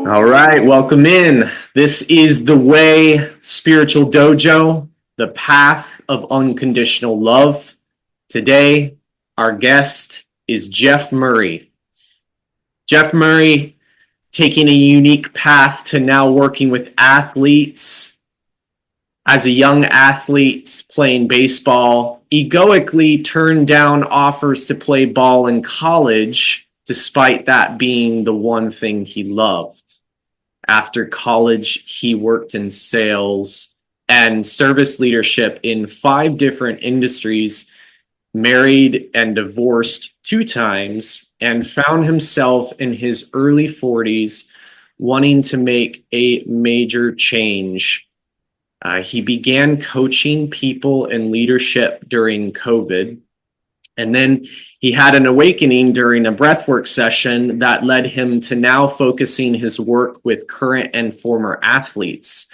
All right, welcome in. This is the Way Spiritual Dojo, the path of unconditional love. Today, our guest is Jeff Murray. Jeff Murray taking a unique path to now working with athletes. As a young athlete playing baseball, egoically turned down offers to play ball in college, despite that being the one thing he loved. After college, he worked in sales and service leadership in 5 different industries, married and divorced 2 times, and found himself in his early 40s wanting to make a major change. He began coaching people in leadership during COVID. And then he had an awakening during a breathwork session that led him to now focusing his work with current and former athletes.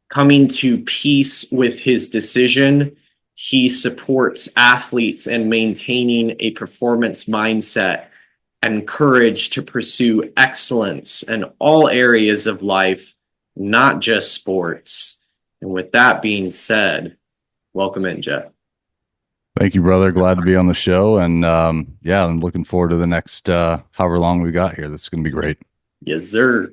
Coming to peace with his decision, he supports athletes in maintaining a performance mindset and courage to pursue excellence in all areas of life, not just sports. And with that being said, welcome in, Jeff. Thank you, brother. Glad to be on the show. And yeah, I'm looking forward to the next however long we got here. This is going to be great. Yes, sir.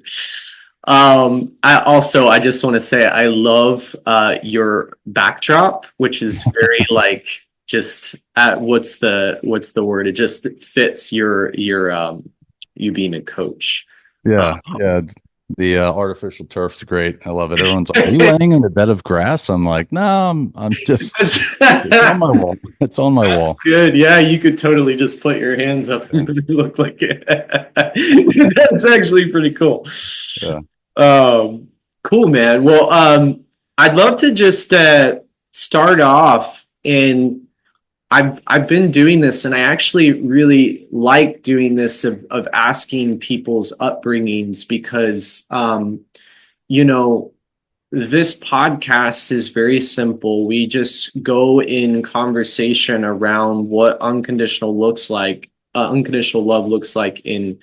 I just want to say I love your backdrop, which is very like just what's the word? It just fits your you being a coach. Yeah. The artificial turf's great. I love it. Everyone's like, "Are you laying in a bed of grass?" I'm like, "No, I'm just. It's on my wall. It's on my That's wall." good. Yeah, you could totally just put your hands up and look like it. That's actually pretty cool. Yeah. Cool, man. Well, I'd love to just start off, and I've been doing this, and I actually really like doing this of asking people's upbringings because you know, this podcast is very simple. We just go in conversation around what unconditional love looks like in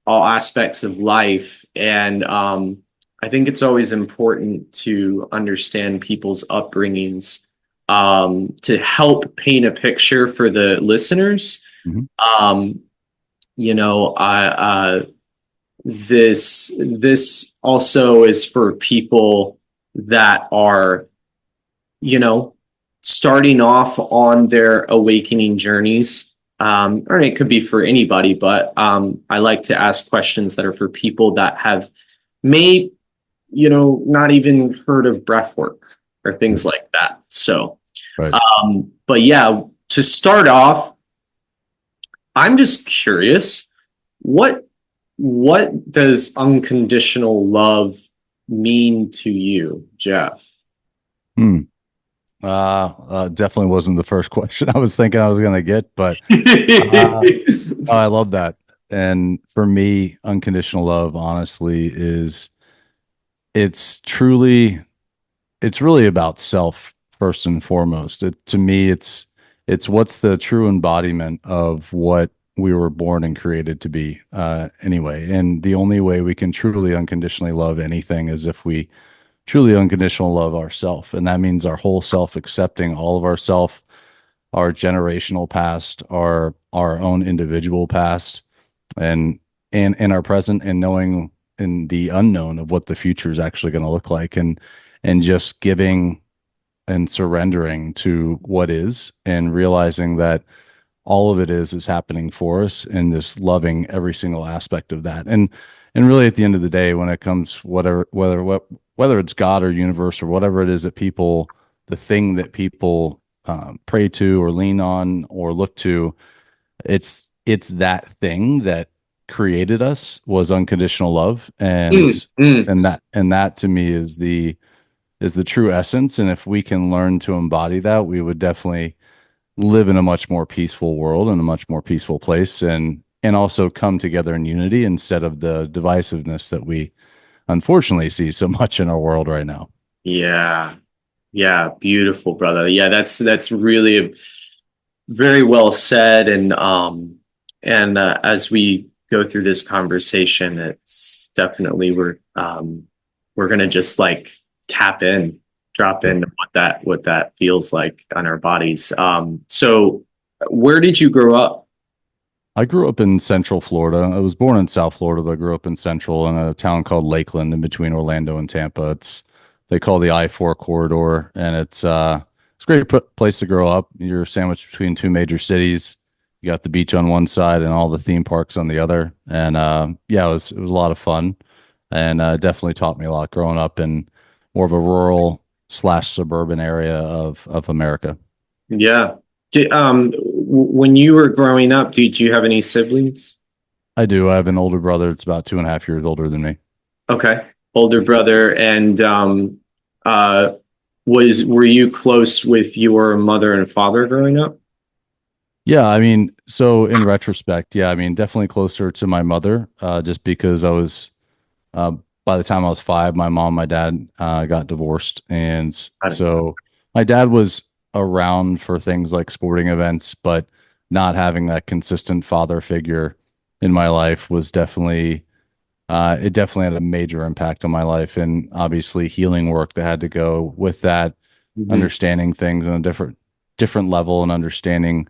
all aspects of life. And I think it's always important to understand people's upbringings to help paint a picture for the listeners. Mhm. Um, you know, this also is for people that are, starting off on their awakening journeys. Or it could be for anybody, but I like to ask questions that are for people that have not even heard of breathwork or things like that. So, Right. but yeah, to start off, I'm just curious, what does unconditional love mean to you, Jeff? Hmm. Definitely wasn't the first question I was thinking I was going to get, but I love that. And for me, unconditional love, honestly, it's truly, it's really about self first and foremost. To me, it's what's the true embodiment of what we were born and created to be, anyway. And the only way we can truly unconditionally love anything is if we truly unconditional love ourself, and that means our whole self, accepting all of ourself, our generational past, our own individual past, and our present, and knowing in the unknown of what the future is actually going to look like, and just giving and surrendering to what is, and realizing that all of it is happening for us, and just loving every single aspect of that. And really, at the end of the day, when it comes, whether it's God or universe or whatever it is that people, the thing that people pray to or lean on or look to, it's that thing that created us, was unconditional love. Mm, mm. And that to me is the true essence. And if we can learn to embody that, we would definitely live in a much more peaceful world and a much more peaceful place, and also come together in unity instead of the divisiveness that we unfortunately see so much in our world right now. Yeah. Yeah, beautiful, brother. Yeah, that's really very well said. And as we go through this conversation, it's definitely we're gonna just like tap in, drop Yeah. into what that feels like on our bodies. So where did you grow up? I grew up in Central Florida. I was born in South Florida, but I grew up in Central in a town called Lakeland in between Orlando and Tampa. It's they call the I-4 corridor, and it's a great place to grow up. You're sandwiched between two major cities. You got the beach on one side and all the theme parks on the other. And yeah, it was a lot of fun, and definitely taught me a lot growing up in more of a rural slash suburban area of America. Yeah. When you were growing up, did you have any siblings? I do. I have an older brother. It's about 2.5 years older than me. Okay. Older brother. And uh, were you close with your mother and father growing up? Yeah, I mean, so in retrospect, yeah, I mean, definitely closer to my mother, just because uh, by the time I was 5, my mom, and my dad, got divorced. And so my dad was around for things like sporting events, but not having that consistent father figure in my life was it definitely had a major impact on my life. And obviously healing work that had to go with that, Mhm. understanding things on a different level and understanding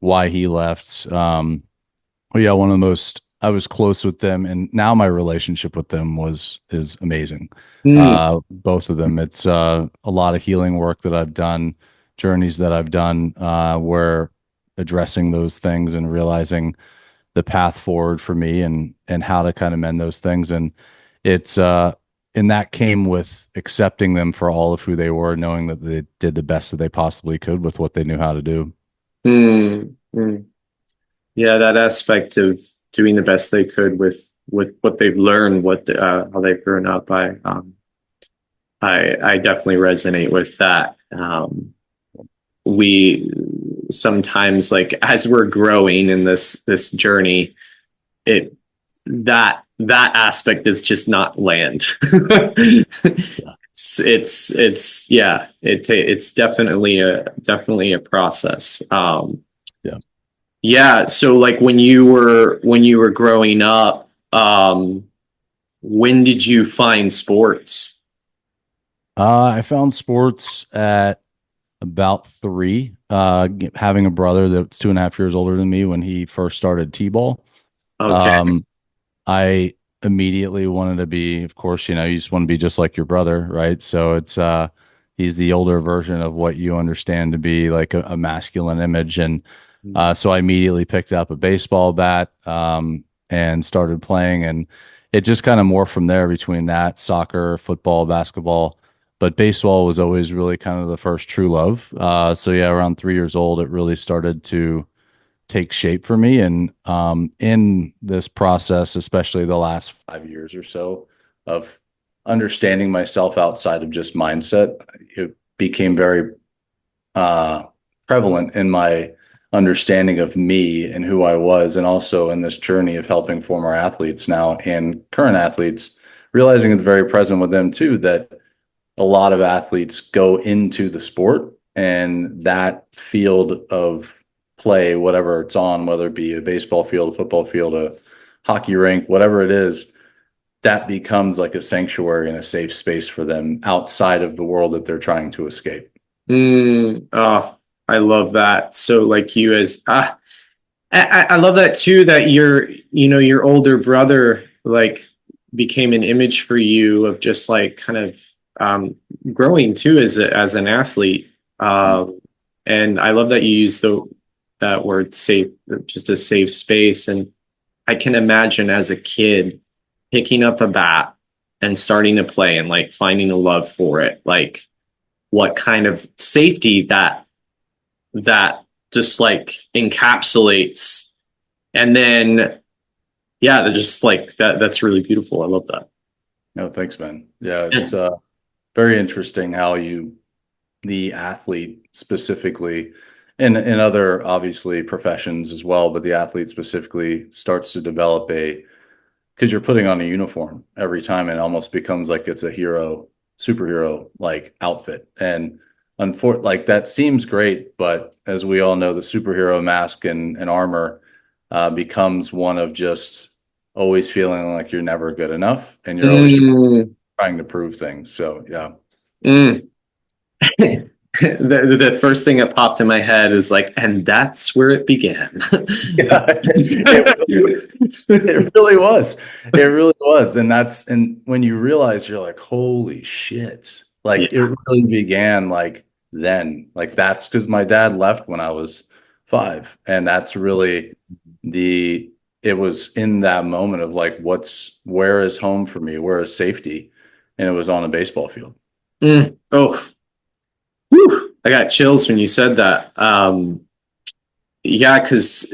why he left. But yeah, one of the most I was close with them, and now my relationship with them is amazing. Mm, Both of them. It's a lot of healing work that I've done, journeys that I've done, where addressing those things and realizing the path forward for me and how to kind of mend those things. And it's and that came with accepting them for all of who they were, knowing that they did the best that they possibly could with what they knew how to do. mm. Yeah, that aspect of doing the best they could with what they've learned, how they've grown up. I definitely resonate with that. We sometimes, like, as we're growing in this journey, it that aspect is just not land. Yeah. It's yeah, it's definitely a process. Yeah. Yeah, so like when you were growing up, when did you find sports? I found sports at about 3. Having a brother that's 2.5 years older than me when he first started t-ball. Okay. Um, I immediately wanted to be, of course, you just want to be just like your brother, right? So he's the older version of what you understand to be like a masculine image. And so I immediately picked up a baseball bat, and started playing. And it just kind of morphed from there between that, soccer, football, basketball. But baseball was always really kind of the first true love. So yeah, around 3 years old, it really started to take shape for me. And in this process, especially the last 5 years or so of understanding myself outside of just mindset, it became very uh, prevalent in my understanding of me and who I was, and also in this journey of helping former athletes now and current athletes, realizing it's very present with them too, that a lot of athletes go into the sport and that field of play, whatever it's on, whether it be a baseball field, a football field, a hockey rink, whatever it is, that becomes like a sanctuary and a safe space for them outside of the world that they're trying to escape. Oh, I love that. So like you as I love that too, that your older brother like became an image for you of just like kind of growing too as an athlete. And I love that you use the that word safe, just a safe space. And I can imagine as a kid picking up a bat and starting to play and like finding a love for it, like what kind of safety that just like encapsulates. And then yeah, they're just like that's really beautiful. I love that. No, thanks, man. Yeah, Yeah. it's very interesting how the athlete specifically, and other obviously professions as well, but the athlete specifically starts to develop because you're putting on a uniform every time and it almost becomes like it's a superhero like outfit. And like that seems great, but as we all know, the superhero mask and armor becomes one of just always feeling like you're never good enough and you're always Mm, trying to prove things. So yeah. mm. The first thing that popped in my head is like, and that's where it began. Yeah, it really was. It really was. And when you realize you're like, holy shit. Like it Yeah. really began like then. Like that's because my dad left when I was 5. And that's really the it was in that moment of like where is home for me? Where is safety? And it was on a baseball field. Oh, whew. I got chills when you said that. Yeah, because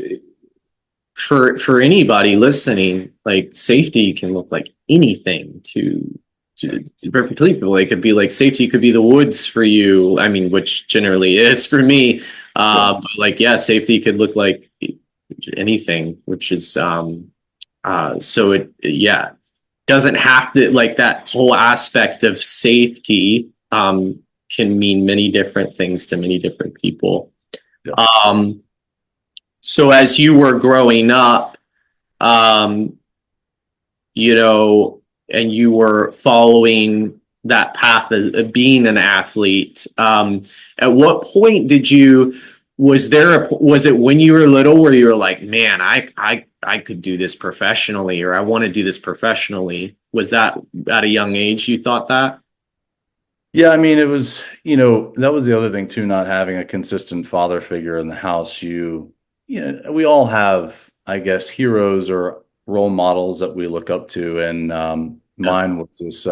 for anybody listening, like safety can look like anything to different people. It could be like safety could be the woods for you. I mean, which generally is for me. Yeah. But like, yeah, safety could look like anything, which is so it yeah doesn't have to like that whole aspect of safety can mean many different things to many different people. Yeah. Um, so as you were growing up, um, you know, and you were following that path of being an athlete, at what point did you, was it when you were little where you were like, man, I could do this professionally, or I want to do this professionally? Was that at a young age you thought that? Yeah, I mean, it was, that was the other thing too, not having a consistent father figure in the house. We all have, I guess, heroes or role models that we look up to. And Yeah. mine was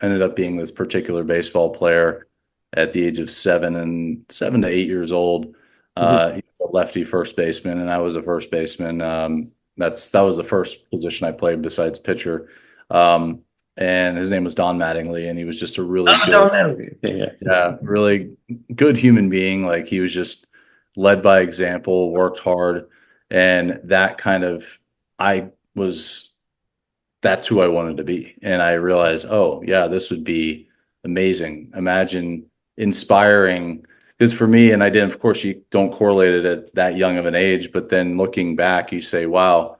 ended up being this particular baseball player at the age of 7 to 8 years old. Mhm. He was a lefty first baseman, and I was a first baseman. That was the first position I played besides pitcher. Um, and his name was Don Mattingly, and he was just a really Oh, good, don't know. Yeah. really good human being. Like he was just led by example, worked hard, and that kind of I was that's who I wanted to be. And I realized, oh yeah, this would be amazing. Imagine inspiring because for me, and I didn't, of course, you don't correlate it at that young of an age, but then looking back, you say, wow,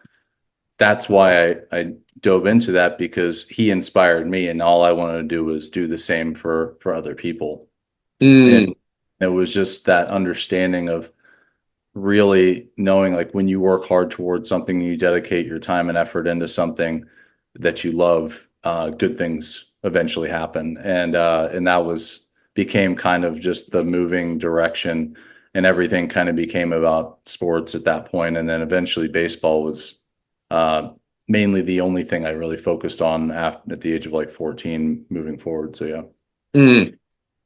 that's why I dove into that because he inspired me, and all I wanted to do was do the same for other people. And Mm, it was just that understanding of really knowing like when you work hard towards something, you dedicate your time and effort into something that you love, good things eventually happen. And that was became kind of just the moving direction, and everything kind of became about sports at that point. And then eventually baseball was uh, mainly the only thing I really focused on at the age of like 14 moving forward. So yeah. mm.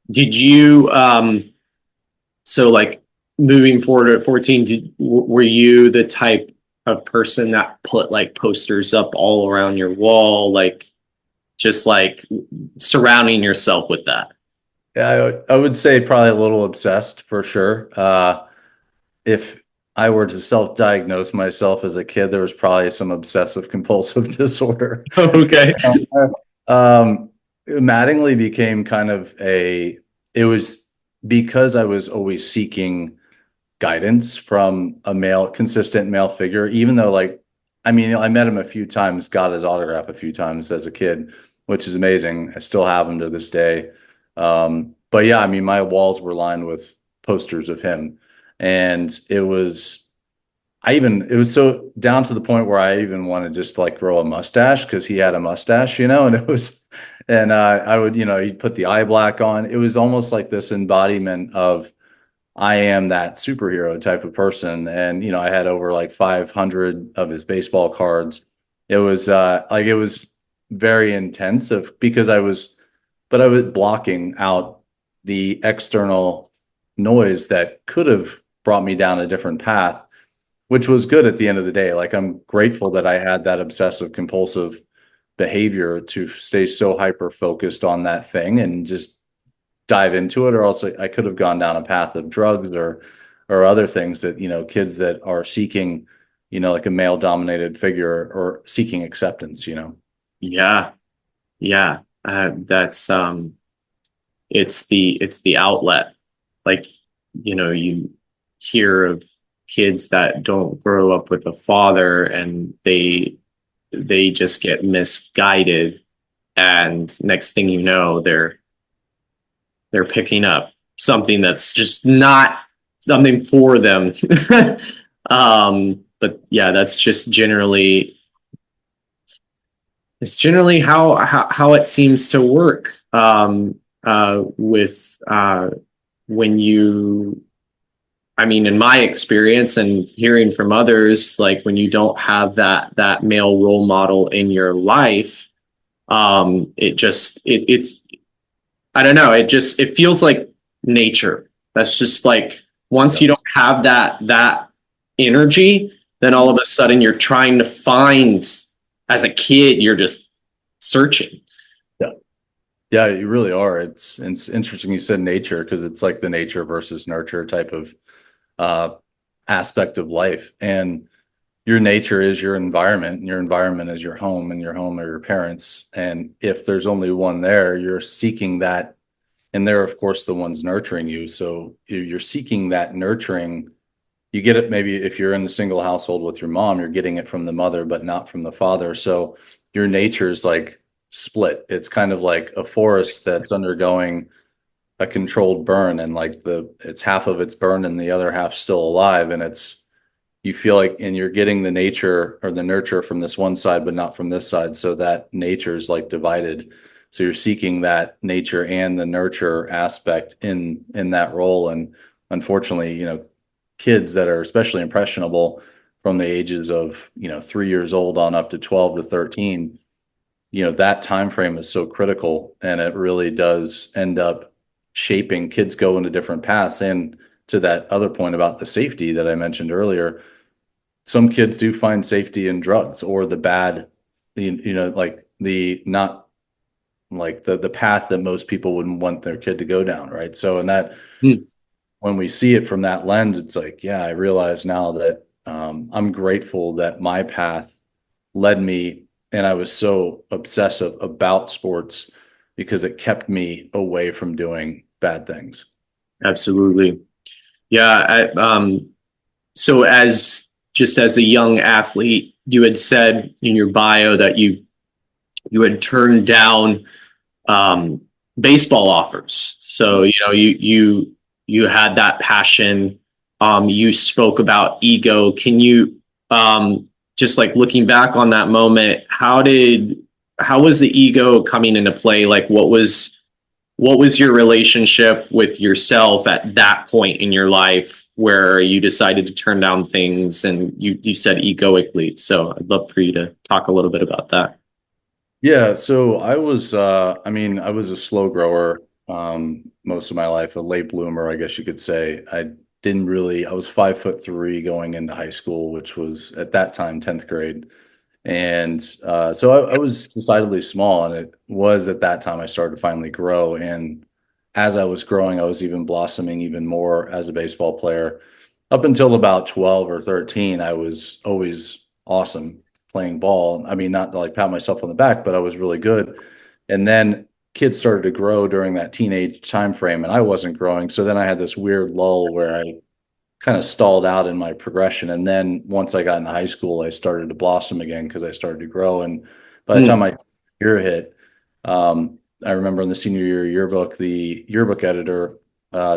Did you so like moving forward at 14, were you the type of person that put like posters up all around your wall, like just like surrounding yourself with that? I would say probably a little obsessed for sure. If I were to self-diagnose myself as a kid, there was probably some obsessive compulsive disorder. Okay. Mattingly became kind of it was because I was always seeking guidance from a consistent male figure, even though like, I mean, I met him a few times, got his autograph a few times as a kid, which is amazing. I still have him to this day. But yeah, I mean, my walls were lined with posters of him, and it was so down to the point where I even wanted just to like grow a mustache because he had a mustache, and I would, he'd put the eye black on. It was almost like this embodiment of I am that superhero type of person. And, I had over like 500 of his baseball cards. It was very intensive because but I was blocking out the external noise that could have brought me down a different path, which was good at the end of the day. Like I'm grateful that I had that obsessive compulsive behavior to stay so hyper focused on that thing and just dive into it, or else I could have gone down a path of drugs or other things that, kids that are seeking, like a male dominated figure or seeking acceptance. Yeah. Yeah. That's it's the outlet. Like, you hear of kids that don't grow up with a father and they just get misguided, and next thing you know, they're picking up something that's just not something for them. But yeah, that's just generally it's generally how it seems to work with when you I mean, in my experience and hearing from others, like when you don't have that male role model in your life, it's I don't know, it feels like nature. That's just like once Yeah. you don't have that energy, then all of a sudden you're trying to find as a kid, you're just searching. Yeah. Yeah, you really are. It's interesting you said nature because it's like the nature versus nurture type of uh, aspect of life. And your nature is your environment, and your environment is your home, and your home are your parents. And if there's only one there, you're seeking that, and they're of course the ones nurturing you. So you're seeking that nurturing. You get it maybe if you're in a single household with your mom, you're getting it from the mother, but not from the father. So your nature is like split. It's kind of like a forest that's undergoing a controlled burn, and like it's half of it's burned and the other half still alive. And it's you feel like and you're getting the nature or the nurture from this one side but not from this side, so that nature is like divided. So you're seeking that nature and the nurture aspect in that role. And unfortunately, kids that are especially impressionable from the ages of 3 years old on up to 12 to 13, that time frame is so critical, and it really does end up shaping kids go into different paths. And to that other point about the safety that I mentioned earlier, some kids do find safety in drugs or the bad, like the not like the path that most people wouldn't want their kid to go down, right? So in that, Hmm. when we see it from that lens, it's like, yeah, I realize now that I'm grateful that my path led me, and I was so obsessive about sports because it kept me away from doing bad things. Absolutely. Yeah. So as a young athlete, you had said in your bio that you had turned down um, baseball offers. So you had that passion. You spoke about ego. Can you just like looking back on that moment? How was the ego coming into play? Like what was your relationship with yourself at that point in your life where you decided to turn down things, and you said egoically? So I'd love for you to talk a little bit about that. Yeah, so I mean, I was a slow grower most of my life, a late bloomer, I guess you could say. I was 5'3" going into high school, which was at that time 10th grade. And so I was decidedly small, and it was at that time I started to finally grow. And as I was growing, I was even blossoming even more as a baseball player. Up until about 12 or 13, I was always awesome playing ball. I mean, not to like pat myself on the back, but I was really good. And then kids started to grow during that teenage time frame, and I wasn't growing. So then I had this weird lull where I kind of stalled out in my progression. And then once I got into high school, I started to blossom again because I started to grow. And by the time Mm, my year hit, I remember in the senior year yearbook, the yearbook editor,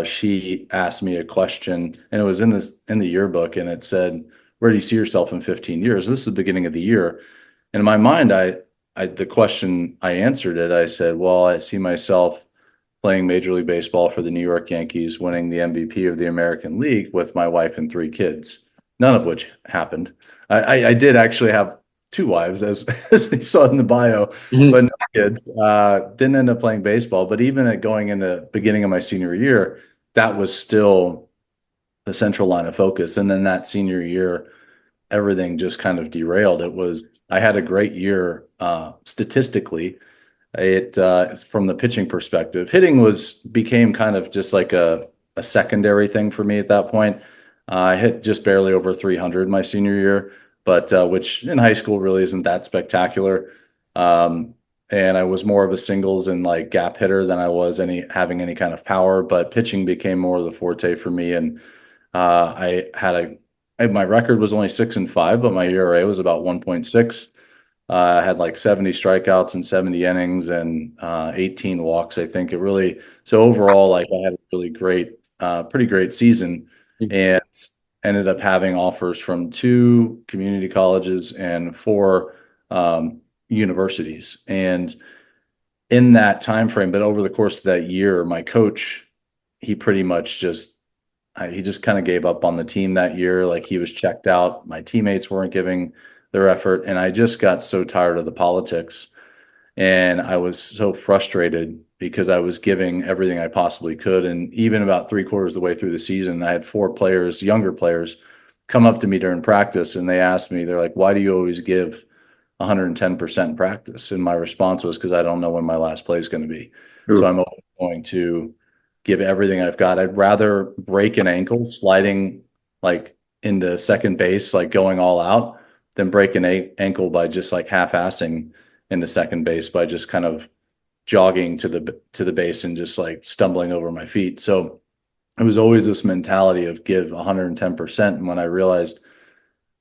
she asked me a question, and it was in the yearbook, and it said, "Where do you see yourself in 15 years?" This is the beginning of the year, and in my mind, the question I answered it. I said, "Well, I see myself playing Major League Baseball for the New York Yankees, winning the MVP of the American League with my wife and three kids," none of which happened. I did actually have two wives, as you saw in the bio, but mhm. no kids. Didn't end up playing baseball. But even at going in the beginning of my senior year, that was still the central line of focus. And then that senior year, everything just kind of derailed. I had a great year statistically. It From the pitching perspective, hitting was became kind of just like a secondary thing for me at that point. I hit just barely over 300 my senior year, but which in high school really isn't that spectacular. Um, and I was more of a singles and like gap hitter than I was having any kind of power. But pitching became more of the forte for me, and I had my record was only 6-5, but my ERA was about 1.6. I had like 70 strikeouts and 70 innings and 18 walks. I think it really, so overall, like I had a really great, pretty great season, and ended up having offers from 2 community colleges and 4 universities. And in that time frame, but over the course of that year, my coach, he pretty much just he just kind of gave up on the team that year. Like he was checked out. My teammates weren't giving their effort, and I just got so tired of the politics, and I was so frustrated because I was giving everything I possibly could. And even about 3/4 of the way through the season, I had 4 players, younger players, come up to me during practice, and they asked me, they're like, "Why do you always give 110% practice?" And my response was, because I don't know when my last play is going to be. So Ooh. I'm always going to give everything I've got. I'd rather break an ankle sliding like into second base, like going all out, than break an ankle by just like half-assing into second base by just kind of jogging to the base and just like stumbling over my feet. So it was always this mentality of give 110%. And when I realized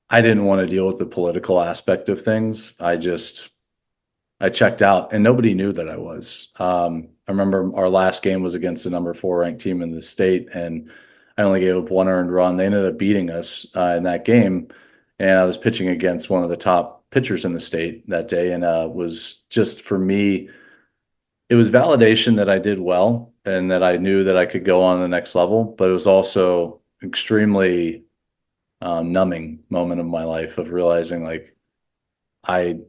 I didn't want to deal with the political aspect of things, I checked out, and nobody knew that I was. I remember our last game was against the number 4 ranked team in the state, and I only gave up 1 earned run. They ended up beating us in that game, and I was pitching against one of the top pitchers in the state that day, and was just for me, it was validation that I did well and that I knew that I could go on to the next level. But it was also extremely numbing moment of my life of realizing like I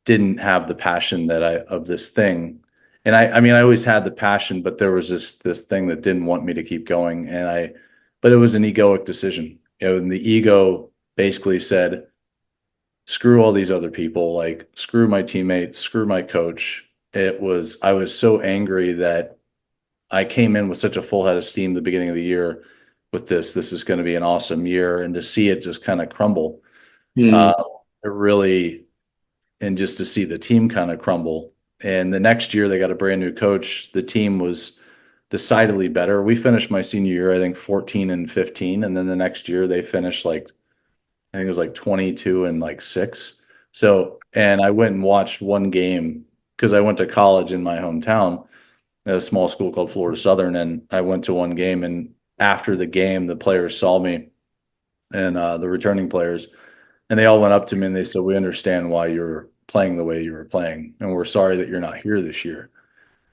didn't have the passion that I of this thing. And I mean I always had the passion, but there was this thing that didn't want me to keep going. But it was an egoic decision. And the ego basically said, screw all these other people, like screw my teammates, screw my coach. I was so angry that I came in with such a full head of steam the beginning of the year with this is going to be an awesome year. And to see it just kind of crumble, Mm. uh, it really, and just to see the team kind of crumble. And the next year they got a brand new coach. The team was decidedly better. We finished my senior year, I think 14-15. And then the next year they finished like, I think it was like 22-6. So, and I went and watched one game because I went to college in my hometown at a small school called Florida Southern. And I went to one game, and after the game, the players saw me, and the returning players, and they all went up to me and they said, "We understand why you're playing the way you were playing, and we're sorry that you're not here this year."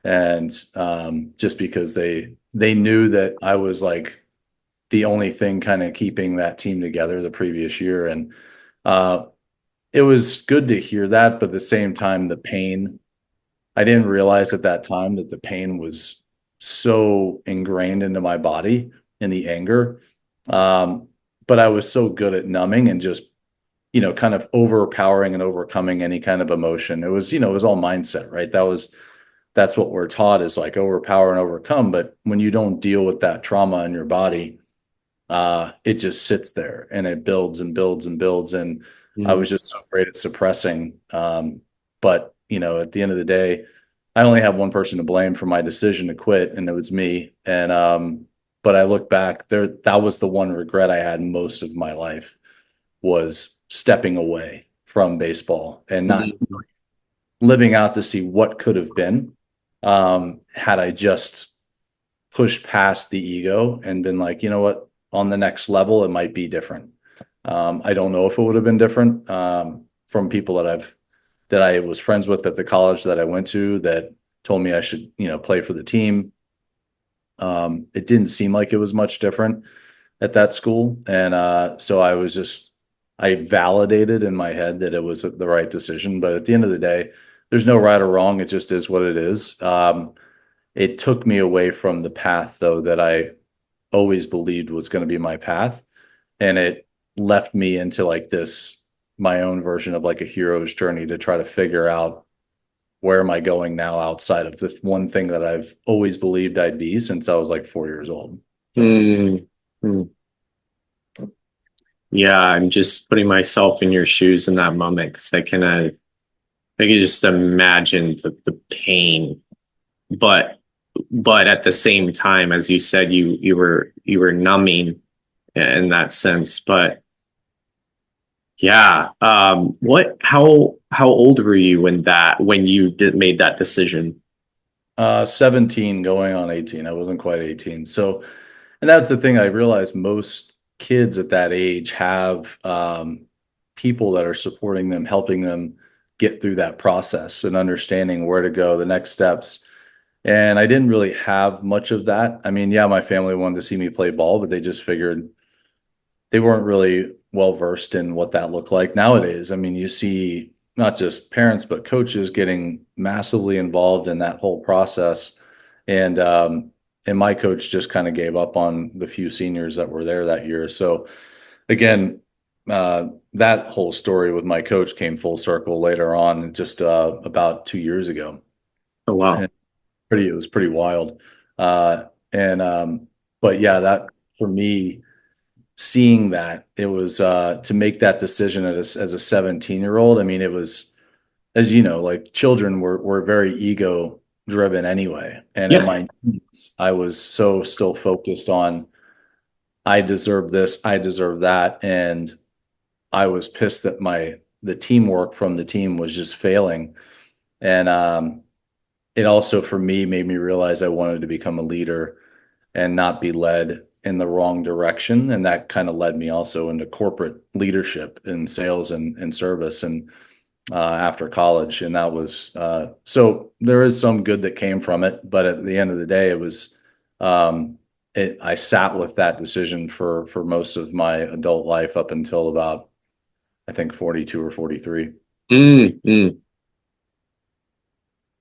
And just because they knew that I was like the only thing kind of keeping that team together the previous year. And uh, it was good to hear that, but at the same time, the pain, I didn't realize at that time that the pain was so ingrained into my body and the anger. Um, but I was so good at numbing and just, kind of overpowering and overcoming any kind of emotion. It was, it was all mindset, right? That's what we're taught, is like overpower and overcome. But when you don't deal with that trauma in your body, it just sits there and it builds and builds and builds. And I Mm. was just so great at suppressing. But at the end of the day, I only have one person to blame for my decision to quit, and it was me. And but I look back there, that was the one regret I had most of my life, was stepping away from baseball and not Mm. living out to see what could have been, had I just pushed past the ego and been like, you know what, on the next level, it might be different. I don't know if it would have been different, from people that I was friends with at the college that I went to that told me I should, play for the team. It didn't seem like it was much different at that school. And so I validated in my head that it was the right decision. But at the end of the day, there's no right or wrong. It just is what it is. It took me away from the path, though, that I always believed was going to be my path. And it left me into like my own version of like a hero's journey to try to figure out, where am I going now outside of the one thing that I've always believed I'd be since I was like 4 years old. So, Mm. Mm. Yeah, I'm just putting myself in your shoes in that moment because I can just imagine the pain, but at the same time, as you said, you were numbing in that sense. But yeah, what how old were you when you made that decision? 17 going on 18. I wasn't quite 18. So, and that's the thing I realized most kids at that age have people that are supporting them, helping them get through that process and understanding where to go, the next steps. And I didn't really have much of that. I mean, yeah, my family wanted to see me play ball, but they just figured they weren't really well versed in what that looked like. Nowadays, I mean, you see not just parents, but coaches getting massively involved in that whole process. And, um, and my coach just kind of gave up on the few seniors that were there that year. So again, that whole story with my coach came full circle later on, just about 2 years ago. Oh wow. And it was pretty wild. And but yeah, that for me, seeing that it was to make that decision as a 17-year-old. I mean, it was, as you know, like children were very ego driven anyway. And in Yeah. my teens, I was so still focused on I deserve this, I deserve that, and I was pissed that the teamwork from the team was just failing. And it also for me made me realize I wanted to become a leader and not be led in the wrong direction. And that kind of led me also into corporate leadership in sales and service and after college. And that was so there is some good that came from it. But at the end of the day, it was I sat with that decision for most of my adult life up until about I think 42 or 43. Mm, mm.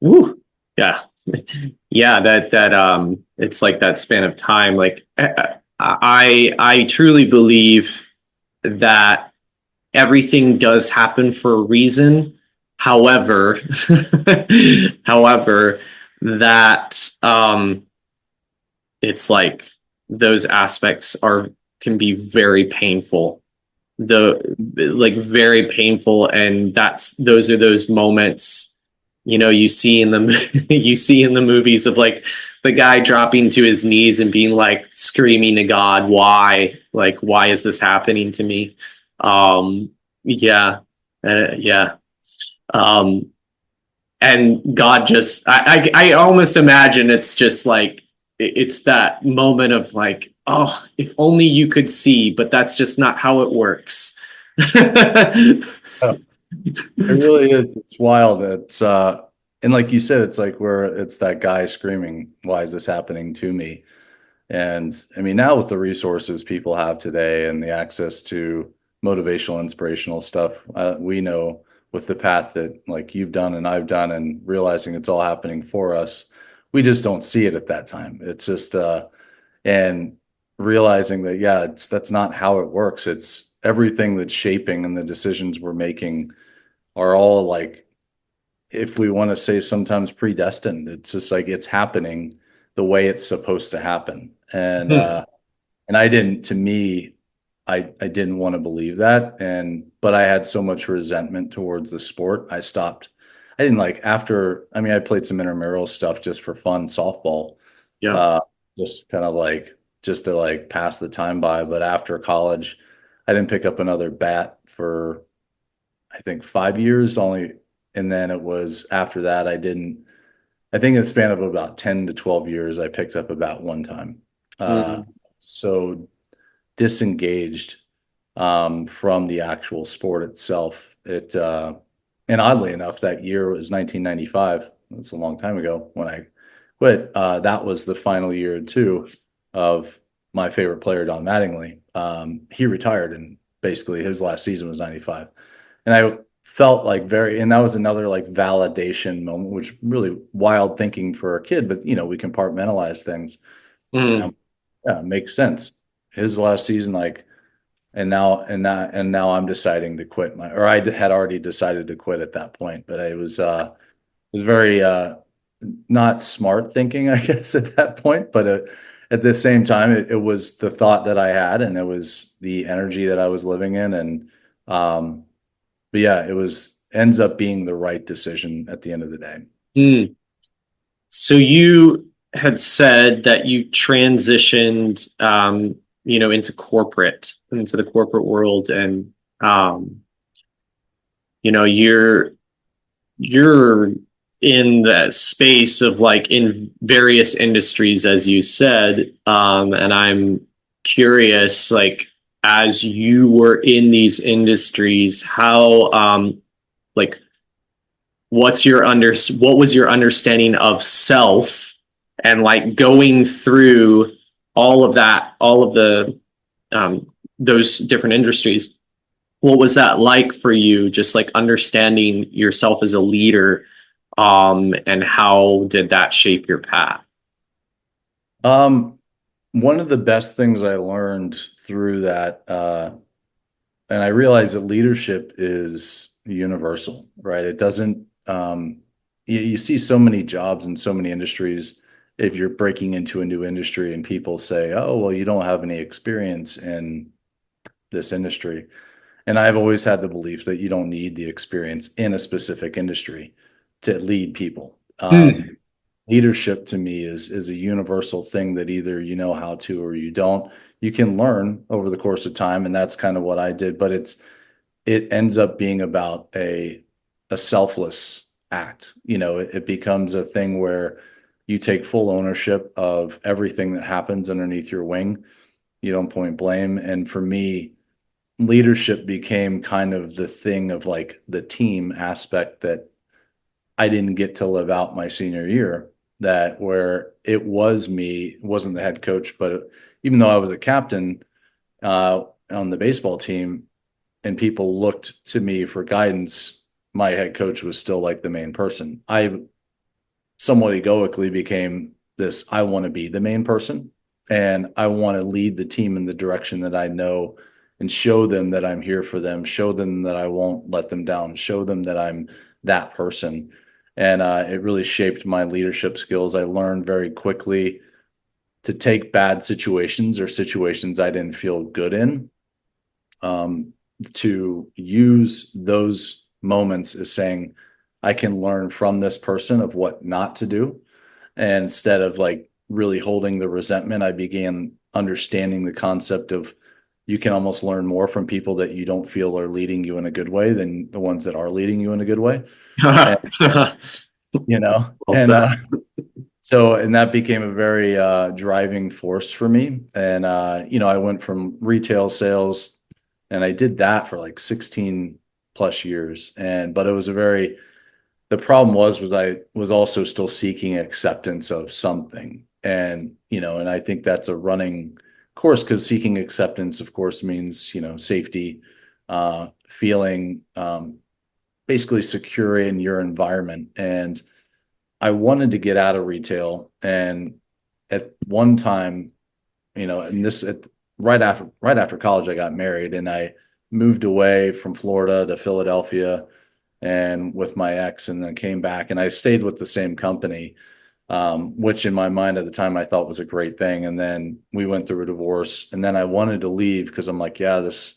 Woo. Yeah. Yeah, it's like that span of time. Like I truly believe that everything does happen for a reason. However, however, that it's like those aspects are can be very painful. The like very painful, and those are those moments you see in the you see in the movies of like the guy dropping to his knees and being like screaming to God, why is this happening to me? um yeah, yeah. um and God just I almost imagine it's just like it's that moment of like, oh, if only you could see, but that's just not how it works. It really is. It's wild. It's and like you said, it's like where it's that guy screaming, "Why is this happening to me?" And I mean, now with the resources people have today and the access to motivational, inspirational stuff, we know with the path that like you've done and I've done, and realizing it's all happening for us, we just don't see it at that time. It's just and realizing that yeah, that's not how it works. It's everything that's shaping and the decisions we're making are all like, if we want to say sometimes predestined, it's just like it's happening the way it's supposed to happen. And I didn't, to me, I didn't want to believe that. And but I had so much resentment towards the sport. I stopped. I didn't like after, I mean, I played some intramural stuff just for fun, softball, Yeah. uh, just kind of like just to like pass the time by. But after college, I didn't pick up another bat for I think 5 years only. And then it was after that, I think in the span of about 10 to 12 years, I picked up about one time. Uh, Mm, so disengaged from the actual sport itself. And oddly enough, that year was 1995. That's a long time ago when I quit. That was the final year too of my favorite player, Don Mattingly. He retired, and basically his last season was 95. And I felt like and that was another like validation moment, which really wild thinking for a kid, but we compartmentalize things. And mm, yeah, it makes sense. His last season, like, and now I'm deciding to quit or I had already decided to quit at that point, but it was very, not smart thinking, I guess, at that point, but at the same time, it was the thought that I had, and it was the energy that I was living in. And, but yeah, it ends up being the right decision at the end of the day. mm. So you had said that you transitioned, into the corporate world, and um, you're you're in that space of like in various industries, as you said, and I'm curious, like as you were in these industries, how like what was your understanding of self, and like going through all of the those different industries, what was that like for you, just like understanding yourself as a leader, and how did that shape your path? Um, One of the best things I learned through that, and I realized that leadership is universal, right? It doesn't, you see so many jobs in so many industries. If you're breaking into a new industry and people say, oh, well, you don't have any experience in this industry. And I've always had the belief that you don't need the experience in a specific industry to lead people. Hmm. Leadership to me is a universal thing that either you know how to or you don't. You can learn over the course of time, and that's kind of what I did. But it ends up being about a selfless act. It becomes a thing where you take full ownership of everything that happens underneath your wing. You don't point blame. And for me, leadership became kind of the thing of like the team aspect that I didn't get to live out my senior year, that where it was me, wasn't the head coach, but even though I was a captain on the baseball team and people looked to me for guidance, my head coach was still like the main person. I somewhat egoically became this, I want to be the main person and I want to lead the team in the direction that I know and show them that I'm here for them, show them that I won't let them down, show them that I'm that person. And it really shaped my leadership skills. I learned very quickly to take bad situations or situations I didn't feel good in, um, to use those moments as saying, I can learn from this person of what not to do. And instead of like really holding the resentment, I began understanding the concept of you can almost learn more from people that you don't feel are leading you in a good way than the ones that are leading you in a good way. And, Well you know, and said. and that became a very driving force for me. And I went from retail sales and I did that for like 16 plus years. But it was the problem was I was also still seeking acceptance of something. And I think that's a running course because seeking acceptance, of course, means, safety, feeling basically secure in your environment. And I wanted to get out of retail. And at one time, and right after college, I got married and I moved away from Florida to Philadelphia and with my ex, and then came back and I stayed with the same company, which in my mind at the time I thought was a great thing. And then we went through a divorce, and then I wanted to leave because I'm like, yeah, this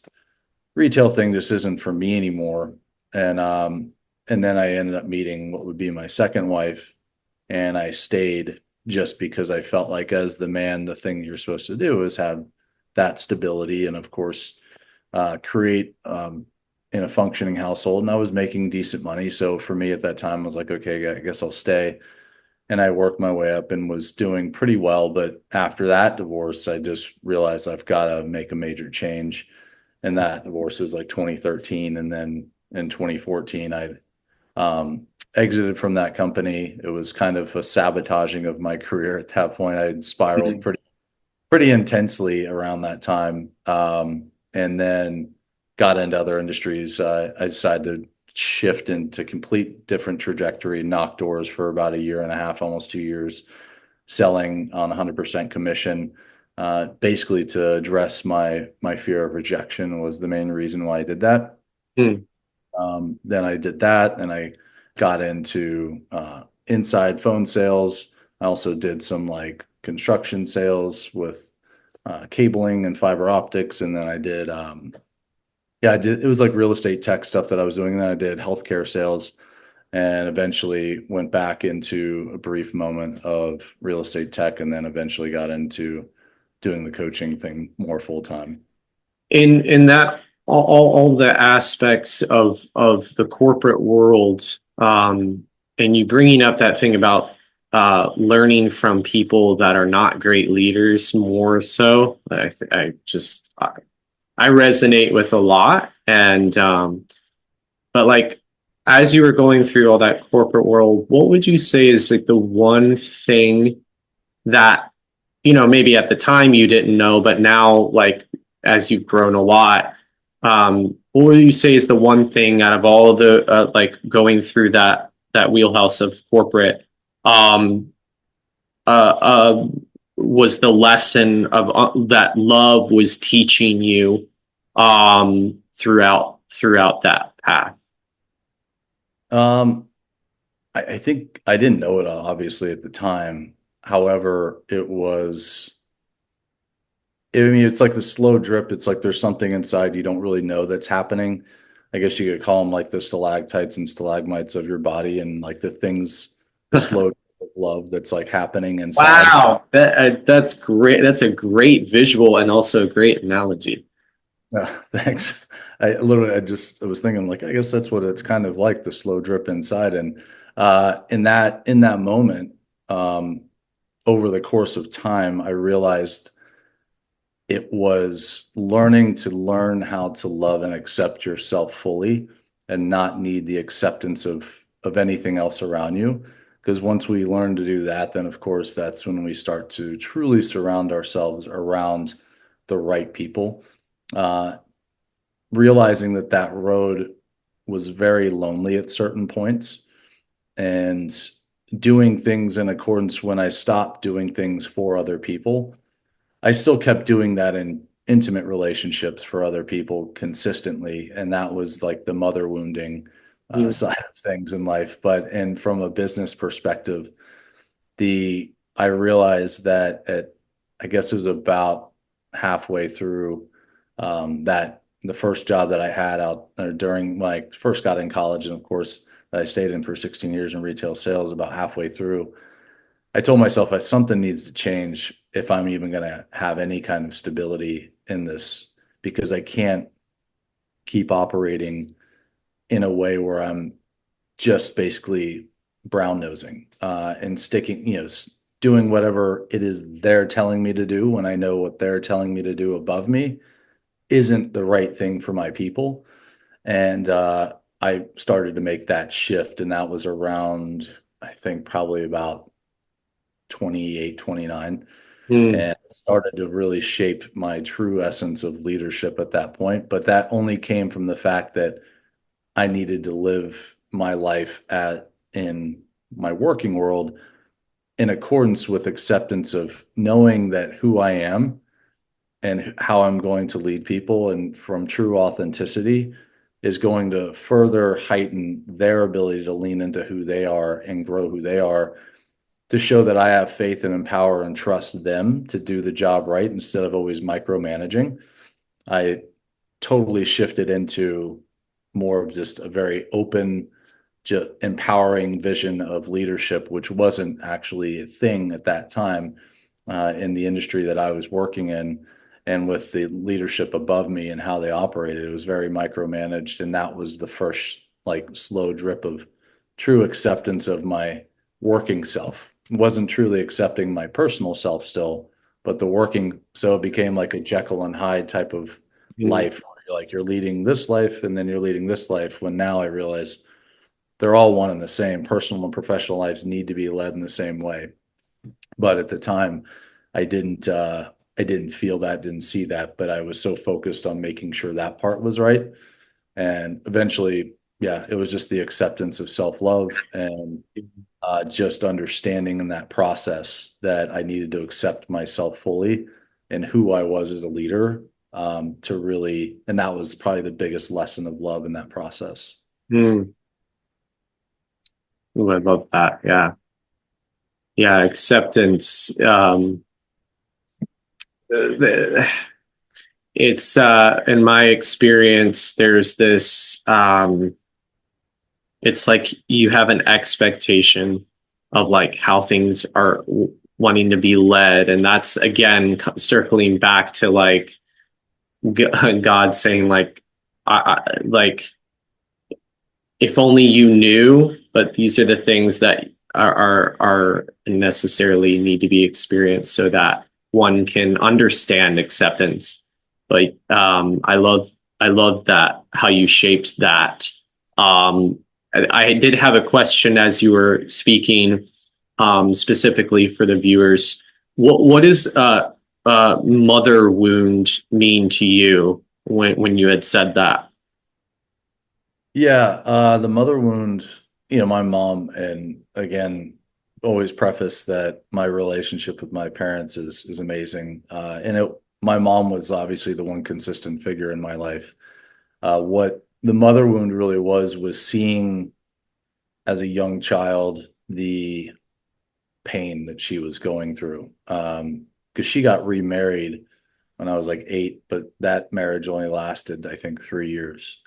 retail thing just isn't for me anymore. And and then I ended up meeting what would be my second wife, and I stayed just because I felt like as the man, the thing that you're supposed to do is have that stability and of course create in a functioning household. And I was making decent money. So for me at that time, I was like, okay, I guess I'll stay. And I worked my way up and was doing pretty well. But after that divorce, I just realized I've got to make a major change. And that divorce was like 2013. And then in 2014, I exited from that company. It was kind of a sabotaging of my career at that point. I had spiraled pretty intensely around that time, and then got into other industries. I decided to shift into complete different trajectory, knock doors for about a year and a half, almost 2 years, selling on 100% commission. Basically, to address my fear of rejection was the main reason why I did that. Hmm. Then I did that, and I got into inside phone sales. I also did some like construction sales with cabling and fiber optics, and then I did. It was like real estate tech stuff that I was doing. And then I did healthcare sales, and eventually went back into a brief moment of real estate tech, and then eventually got into doing the coaching thing more full time. In that all the aspects of the corporate world, And you bringing up that thing about learning from people that are not great leaders more so, I resonate with a lot. And but like, as you were going through all that corporate world, what would you say is like the one thing that, maybe at the time you didn't know, but now, like, as you've grown a lot, what would you say is the one thing out of all of the, like, going through that wheelhouse of corporate, um, uh, uh, was the lesson of that love was teaching you, throughout that path? Um, I think I didn't know it obviously at the time. However, I mean, it's like the slow drip. It's like there's something inside you don't really know that's happening. I guess you could call them like the stalactites and stalagmites of your body, and like the slow drip of love that's like happening inside. Wow, that's great. That's a great visual and also a great analogy. Thanks. I was thinking like, I guess that's what it's kind of like, the slow drip inside. And in that moment, um, over the course of time, I realized it was learn how to love and accept yourself fully and not need the acceptance of anything else around you. Because once we learn to do that, then of course that's when we start to truly surround ourselves around the right people. Uh, Realizing that that road was very lonely at certain points, and doing things in accordance, when I stopped doing things for other people, I still kept doing that in intimate relationships for other people consistently. And that was like the mother wounding Mm. side of things in life. And from a business perspective, I realized that I guess it was about halfway through, that the first job that I had out during when I first got in college, and of course I stayed in for 16 years in retail sales. About halfway through, I told myself that something needs to change if I'm even going to have any kind of stability in this, because I can't keep operating in a way where I'm just basically brown nosing and sticking, doing whatever it is they're telling me to do when I know what they're telling me to do above me isn't the right thing for my people. And I started to make that shift, and that was around, I think, probably about 28, 29, Mm. and started to really shape my true essence of leadership at that point. But that only came from the fact that I needed to live my life in my working world in accordance with acceptance of knowing that who I am and how I'm going to lead people, and from true authenticity, is going to further heighten their ability to lean into who they are and grow who they are, to show that I have faith and empower and trust them to do the job right instead of always micromanaging. I totally shifted into more of just a very open, empowering vision of leadership, which wasn't actually a thing at that time in the industry that I was working in. And with the leadership above me and how they operated, it was very micromanaged. And that was the first like slow drip of true acceptance of my working self. It wasn't truly accepting my personal self still, but the working. So it became like a Jekyll and Hyde type of Mm. life. Where you're leading this life and then you're leading this life. When now I realize they're all one and the same. Personal and professional lives need to be led in the same way. But at the time, I didn't I didn't feel that, didn't see that, but I was so focused on making sure that part was right. And eventually, yeah, it was just the acceptance of self-love and just understanding in that process that I needed to accept myself fully and who I was as a leader, to really, and that was probably the biggest lesson of love in that process. Mm. Ooh, I love that. Yeah. Yeah. Acceptance. The- it's, in my experience, there's this, it's like you have an expectation of like how things are wanting to be led. And that's again circling back to like God saying like, like, if only you knew, but these are the things that are necessarily need to be experienced so that one can understand acceptance. Like I love that how you shaped that. I did have a question as you were speaking, specifically for the viewers. What does mother wound mean to you when you had said that? Yeah, the mother wound, my mom, and again, always preface that my relationship with my parents is amazing. My mom was obviously the one consistent figure in my life. What the mother wound really was seeing as a young child the pain that she was going through. Because she got remarried when I was like 8, but that marriage only lasted, I think, 3 years.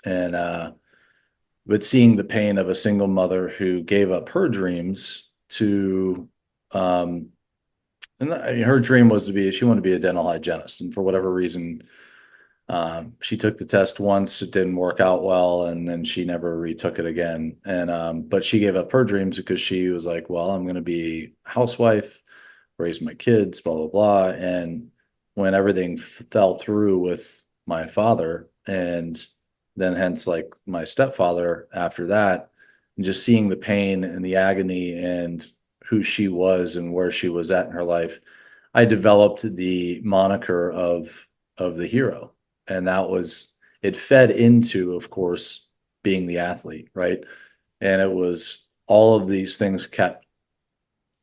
But seeing the pain of a single mother who gave up her dreams to, um, and her dream was she wanted to be a dental hygienist. And for whatever reason, she took the test once, it didn't work out well, and then she never retook it again. But she gave up her dreams because she was like, well, I'm going to be a housewife, raise my kids, blah, blah, blah. And when everything fell through with my father, and then hence like my stepfather after that, and just seeing the pain and the agony and who she was and where she was at in her life, I developed the moniker of the hero. And it fed into, of course, being the athlete, right? And it was all of these things kept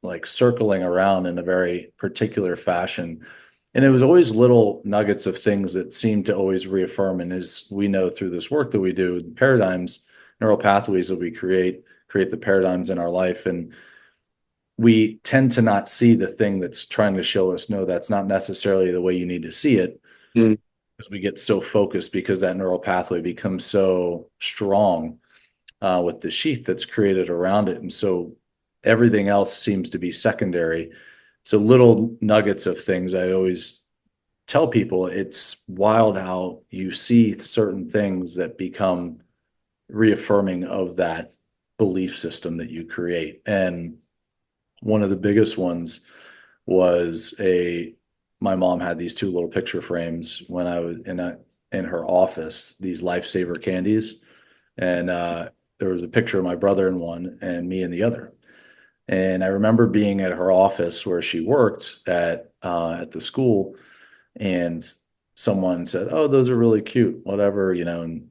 like circling around in a very particular fashion. And it was always little nuggets of things that seemed to always reaffirm. And as we know through this work that we do, paradigms, neural pathways that we create the paradigms in our life. And we tend to not see the thing that's trying to show us, no, that's not necessarily the way you need to see it. Mm, Because we get so focused because that neural pathway becomes so strong with the sheath that's created around it. And so everything else seems to be secondary. So little nuggets of things I always tell people, it's wild how you see certain things that become reaffirming of that belief system that you create. And one of the biggest ones was my mom had these two little picture frames when I was in her office, these lifesaver candies. And there was a picture of my brother in one and me in the other. And I remember being at her office where she worked at the school, and someone said, "Oh, those are really cute, whatever, and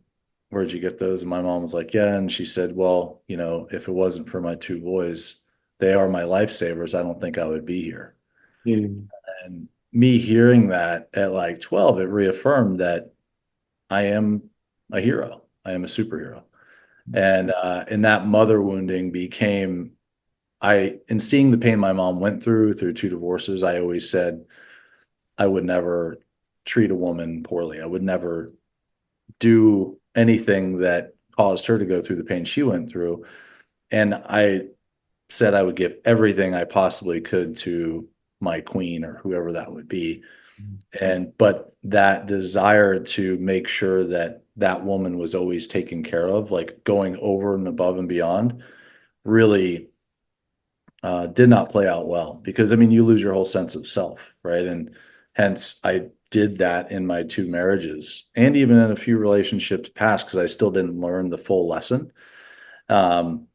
where'd you get those?" And my mom was like, "Yeah." And she said, "Well, if it wasn't for my two boys, they are my lifesavers. I don't think I would be here." mm, And me hearing that at like 12, it reaffirmed that I am a hero. I am a superhero. And that mother wounding became in seeing the pain my mom went through two divorces, I always said I would never treat a woman poorly. I would never do anything that caused her to go through the pain she went through. And I said I would give everything I possibly could to my queen or whoever that would be. But that desire to make sure that that woman was always taken care of, like going over and above and beyond, really did not play out well because I mean you lose your whole sense of self, right? And hence I did that in my two marriages and even in a few relationships past because I still didn't learn the full lesson. Um,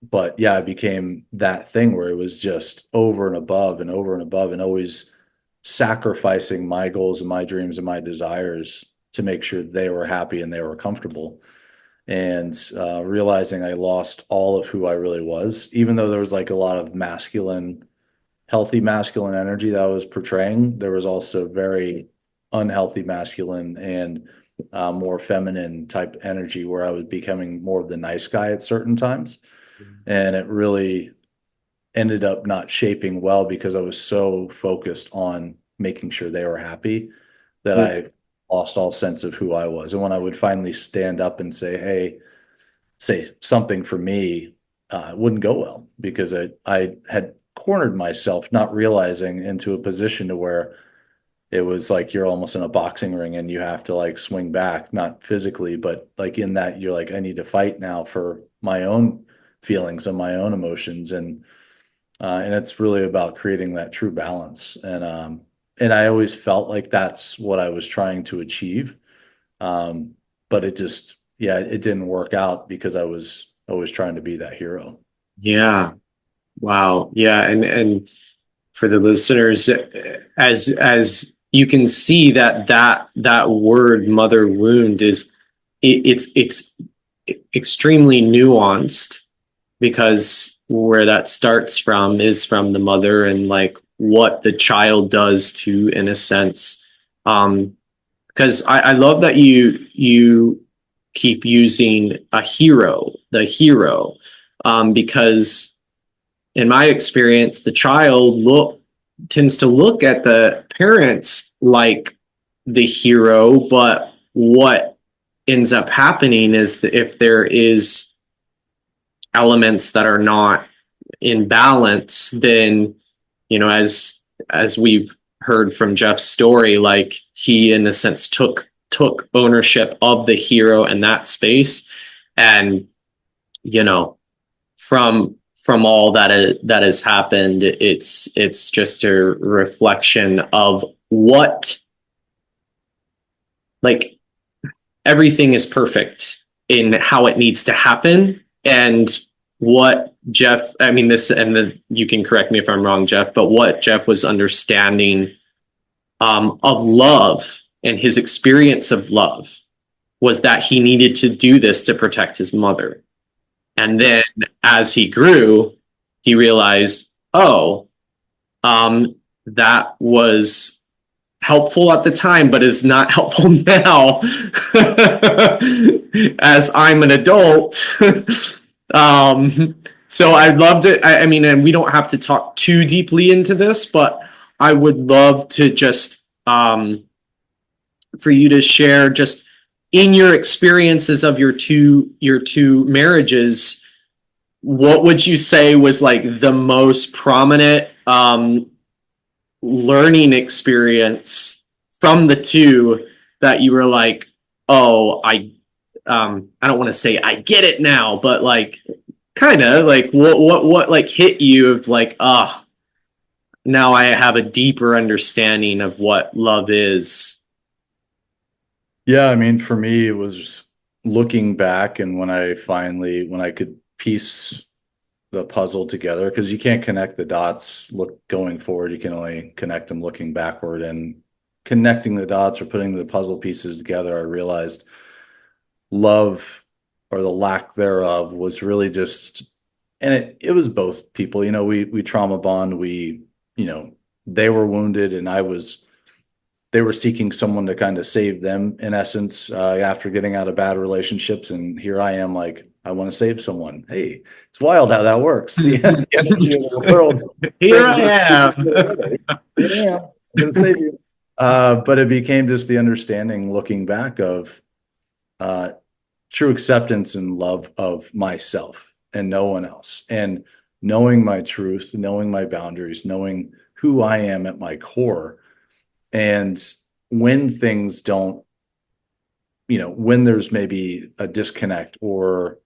but yeah, it became that thing where it was just over and above and over and above and always sacrificing my goals and my dreams and my desires to make sure they were happy and they were comfortable. And realizing I lost all of who I really was, even though there was like a lot of healthy masculine energy that I was portraying, there was also very unhealthy masculine and more feminine type energy where I was becoming more of the nice guy at certain times. And it really ended up not shaping well because I was so focused on making sure they were happy that mm, I lost all sense of who I was. And when I would finally stand up and say, hey, say something for me, it wouldn't go well because I had cornered myself, not realizing into a position to where it was like you're almost in a boxing ring and you have to like swing back, not physically, but like in that you're like, I need to fight now for my own feelings and my own emotions, and it's really about creating that true balance. And I always felt like that's what I was trying to achieve. Um, but it just, yeah, it didn't work out because I was always trying to be that hero. Yeah. Wow. Yeah. And for the listeners, as you can see that word mother wound is it's extremely nuanced, because where that starts from is from the mother, and like what the child does to, in a sense. Because I love that you keep using a hero, the hero, because in my experience, the child tends to look at the parents like the hero, but what ends up happening is that if there is elements that are not in balance, then, as we've heard from Jeff's story, like he in a sense took ownership of the hero in that space. And you know from all that has happened, it's just a reflection of what, like, everything is perfect in how it needs to happen. And what Jeff, I mean, this, and then you can correct me if I'm wrong, Jeff, but what Jeff was understanding of love and his experience of love was that he needed to do this to protect his mother. And then as he grew, he realized, oh, that was helpful at the time, but is not helpful now as I'm an adult. So I'd love to, I mean, and we don't have to talk too deeply into this, but I would love to just, for you to share just in your experiences of your two marriages, what would you say was like the most prominent learning experience from the two that you were like, oh, I don't want to say I get it now, but like kind of like what like hit you of like, oh, now I have a deeper understanding of what love is. Yeah, I mean, for me, it was looking back and when I could piece the puzzle together, because you can't connect the dots look going forward. You can only connect them looking backward. And connecting the dots or putting the puzzle pieces together, I realized love, or the lack thereof, was really just, and it was both people. We trauma bond. They were wounded, and they were seeking someone to kind of save them, in essence, after getting out of bad relationships. And here I am, like, I want to save someone. Hey, it's wild how that works. The energy of the world. Here I am. Yeah, I'm going to save you. But it became just the understanding, looking back, of uh, true acceptance and love of myself and no one else. And knowing my truth, knowing my boundaries, knowing who I am at my core. And when things don't, when there's maybe a disconnect or,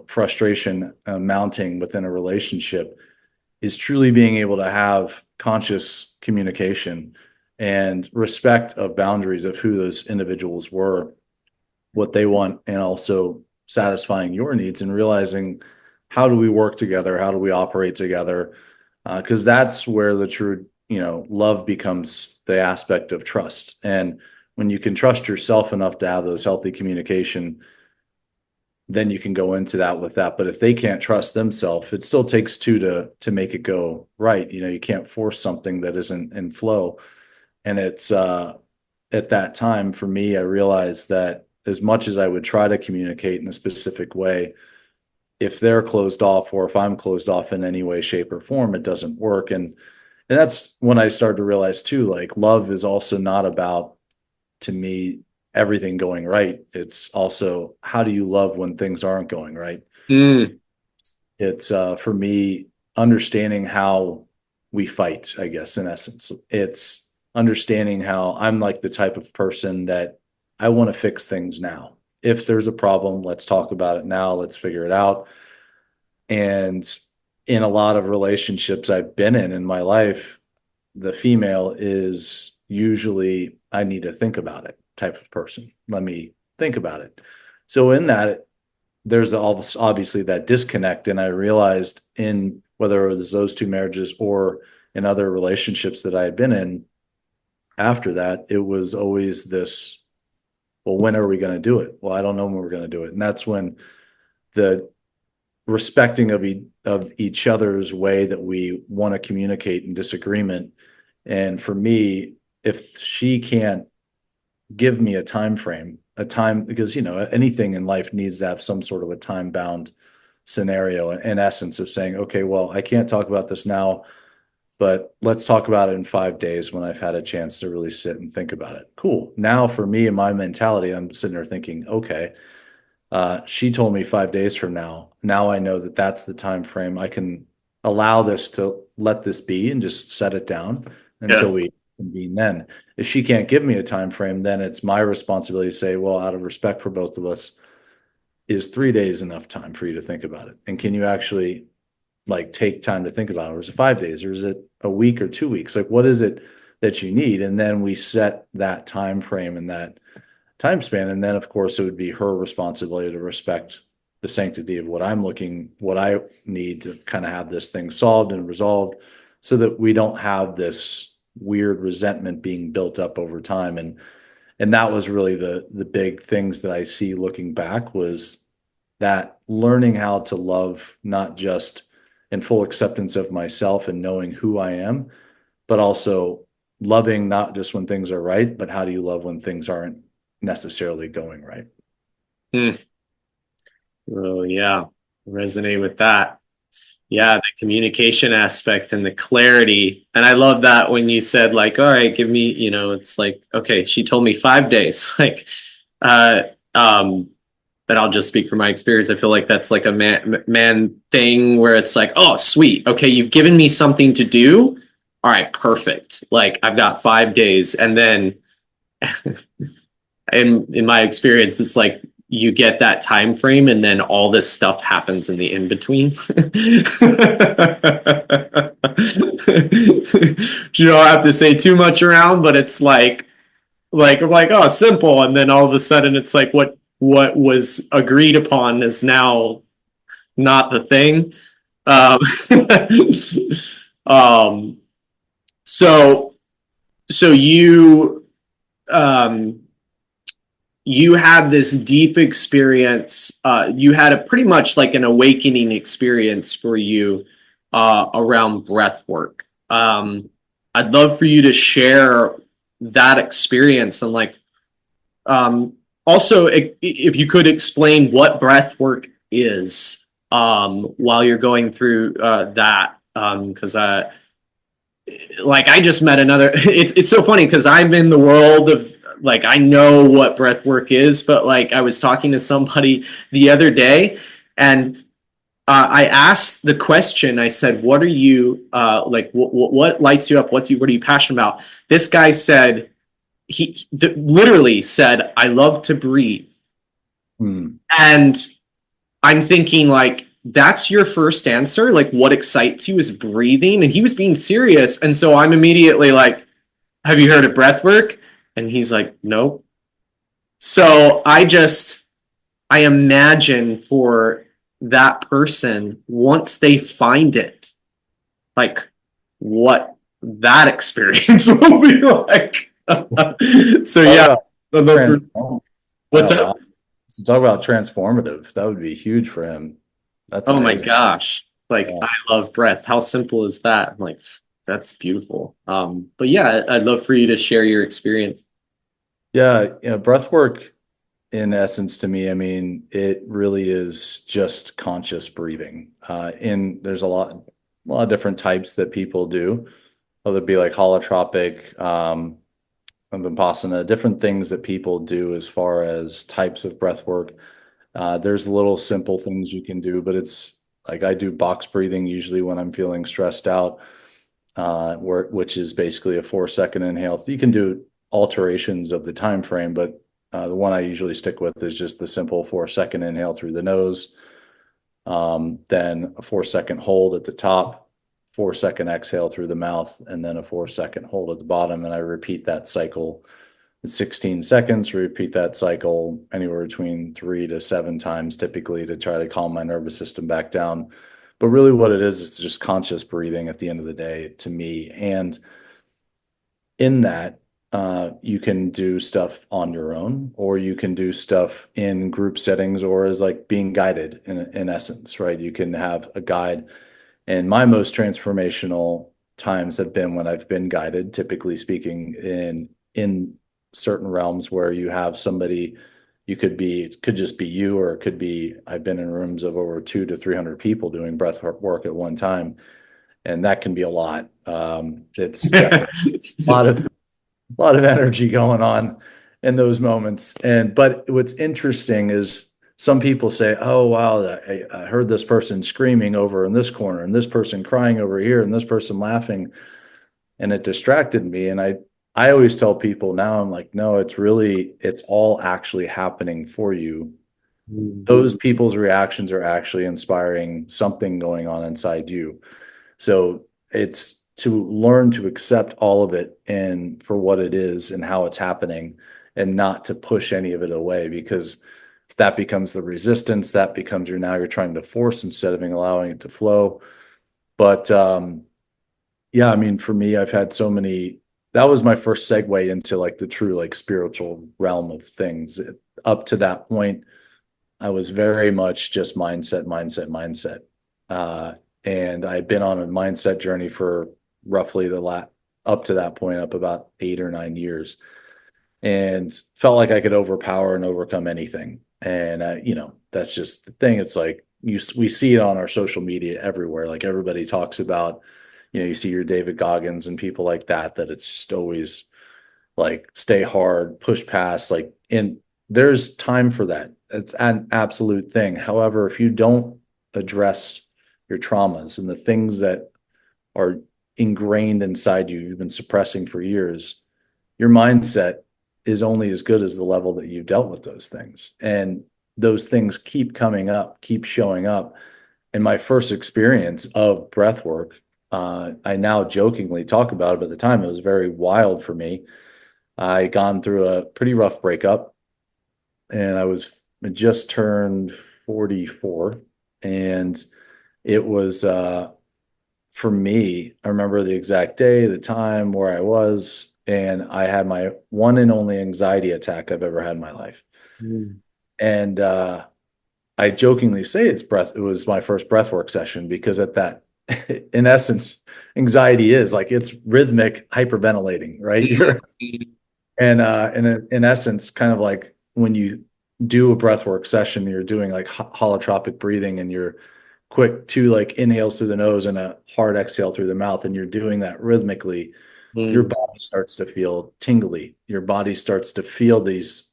frustration mounting within a relationship, is truly being able to have conscious communication and respect of boundaries of who those individuals were, what they want, and also satisfying your needs, and realizing, how do we work together? How do we operate together? Because that's where the true, love becomes the aspect of trust. And when you can trust yourself enough to have those healthy communication, then you can go into that with that. But if they can't trust themselves, it still takes two to make it go right. You can't force something that isn't in flow. And it's at that time, for me, I realized that as much as I would try to communicate in a specific way, if they're closed off, or if I'm closed off in any way, shape, or form, it doesn't work. And that's when I started to realize too, like, love is also not about, to me, everything going right. It's also, how do you love when things aren't going right? Mm. It's for me, understanding how we fight, I guess, in essence. It's understanding how I'm like the type of person that I want to fix things now. If there's a problem, let's talk about it now. Let's figure it out. And in a lot of relationships I've been in my life, the female is usually, I need to think about it type of person. Let me think about it. So in that, there's obviously that disconnect. And I realized, in whether it was those two marriages or in other relationships that I had been in after that, it was always this, well, when are we going to do it? Well, I don't know when we're going to do it. And that's when the respecting of each other's way that we want to communicate in disagreement. And for me, if she can't give me a time frame, a time, because anything in life needs to have some sort of a time bound scenario, in essence, of saying, okay, well, I can't talk about this now, but let's talk about it in 5 days when I've had a chance to really sit and think about it. Cool. Now for me and my mentality, I'm sitting there thinking, okay, she told me 5 days from now. Now I know that that's the time frame. I can allow this to let this be and just set it down until Yeah. we convene then. If she can't give me a time frame, then it's my responsibility to say, well, out of respect for both of us, is 3 days enough time for you to think about it? And can you actually like take time to think about it? Or is it 5 days? Or is it a week or 2 weeks? Like, what is it that you need? And then we set that time frame and that time span. And then, of course, it would be her responsibility to respect the sanctity of what I need to kind of have this thing solved and resolved, so that we don't have this weird resentment being built up over time. And that was really the big things that I see looking back, was that learning how to love, not just in full acceptance of myself and knowing who I am, but also loving not just when things are right, but how do you love when things aren't necessarily going right? Hmm. Oh, yeah. Resonate with that. Yeah, the communication aspect and the clarity. And I love that when you said, like, all right, give me, it's like, okay, she told me 5 days. Like, uh, um, but I'll just speak from my experience. I feel like that's like a man thing where it's like, oh, sweet. Okay, you've given me something to do. All right, perfect. Like, I've got 5 days. And then in my experience, it's like you get that time frame and then all this stuff happens in the in between. You don't have to say too much around, but it's like oh, simple, and then all of a sudden it's like what was agreed upon is now not the thing. um, um so so um you had this deep experience. You had a pretty much like an awakening experience for you around breath work. I'd love for you to share that experience and like also if you could explain what breath work is while you're going through that because like I just met another. It's so funny because I'm in the world of like I know what breath work is, but like I was talking to somebody the other day, and I asked the question. I said, "What are you like? What lights you up? What are you passionate about?" This guy said literally said, "I love to breathe," Hmm. and I'm thinking like that's your first answer. Like what excites you is breathing, and he was being serious, and so I'm immediately like, have you heard of breath work? And he's like, nope. So I imagine for that person, once they find it, like what that experience will be like. So Talk yeah, about I'd love for transform. what's Oh up? wow. So talk about transformative. That would be huge for him. That's Oh my amazing. gosh. Like Yeah. I love breath. How simple is that? I'm like, that's beautiful. But yeah, I'd love for you to share your experience. Yeah, breath work, in essence, to me, I mean, it really is just conscious breathing. And there's a lot of different types that people do, whether it be like holotropic, Vipassana, different things that people do as far as types of breath work. There's little simple things you can do, but it's like I do box breathing usually when I'm feeling stressed out, which is basically a 4 second inhale. You can do alterations of the time frame, but the one I usually stick with is just the simple 4 second inhale through the nose, then a 4-second hold at the top, 4-second exhale through the mouth, and then a 4-second hold at the bottom. And I repeat that cycle 16 seconds, repeat that cycle anywhere between 3 to 7 times typically to try to calm my nervous system back down. But really what it is just conscious breathing at the end of the day to me. And in that, you can do stuff on your own, or you can do stuff in group settings, or as like being guided in essence, right? You can have a guide. And my most transformational times have been when I've been guided, typically speaking, in certain realms where you have somebody, it could just be you, or it could be, I've been in rooms of over 200 to 300 people doing breath work at one time, and that can be a lot. It's definitely a lot of energy going on in those moments. But what's interesting is some people say, "Oh wow, I heard this person screaming over in this corner, and this person crying over here, and this person laughing," and it distracted me. And I always tell people now, I'm like, no, it's all actually happening for you. Those people's reactions are actually inspiring something going on inside you. So it's to learn to accept all of it and for what it is and how it's happening, and not to push any of it away, because that becomes the resistance. That becomes you're trying to force instead of allowing it to flow. But yeah, I mean, for me, I've had so many. That was my first segue into like the true like spiritual realm of things. Up to that point, I was very much just mindset, mindset, mindset. And I'd been on a mindset journey for roughly up to that point, up about 8 or 9 years, and felt like I could overpower and overcome anything. And that's just the thing. It's like we see it on our social media everywhere. Like everybody talks about, you see your David Goggins and people like that. That it's just always like stay hard, push past. And there's time for that. It's an absolute thing. However, if you don't address your traumas and the things that are ingrained inside you, you've been suppressing for years, your mindset is only as good as the level that you've dealt with those things. And those things keep coming up, keep showing up. In my first experience of breath work, I now jokingly talk about it, but at the time it was very wild for me. I gone through a pretty rough breakup, and I just turned 44, and it was for me, I remember the exact day, the time, where I was, and I had my one and only anxiety attack I've ever had in my life. And I jokingly say it was my first breathwork session, because at that, in essence, anxiety is like it's rhythmic hyperventilating, right? And in essence, kind of like when you do a breathwork session, you're doing like holotropic breathing, and you're quick to like inhales through the nose and a hard exhale through the mouth, and you're doing that rhythmically. Your body starts to feel tingly. Your body starts to feel these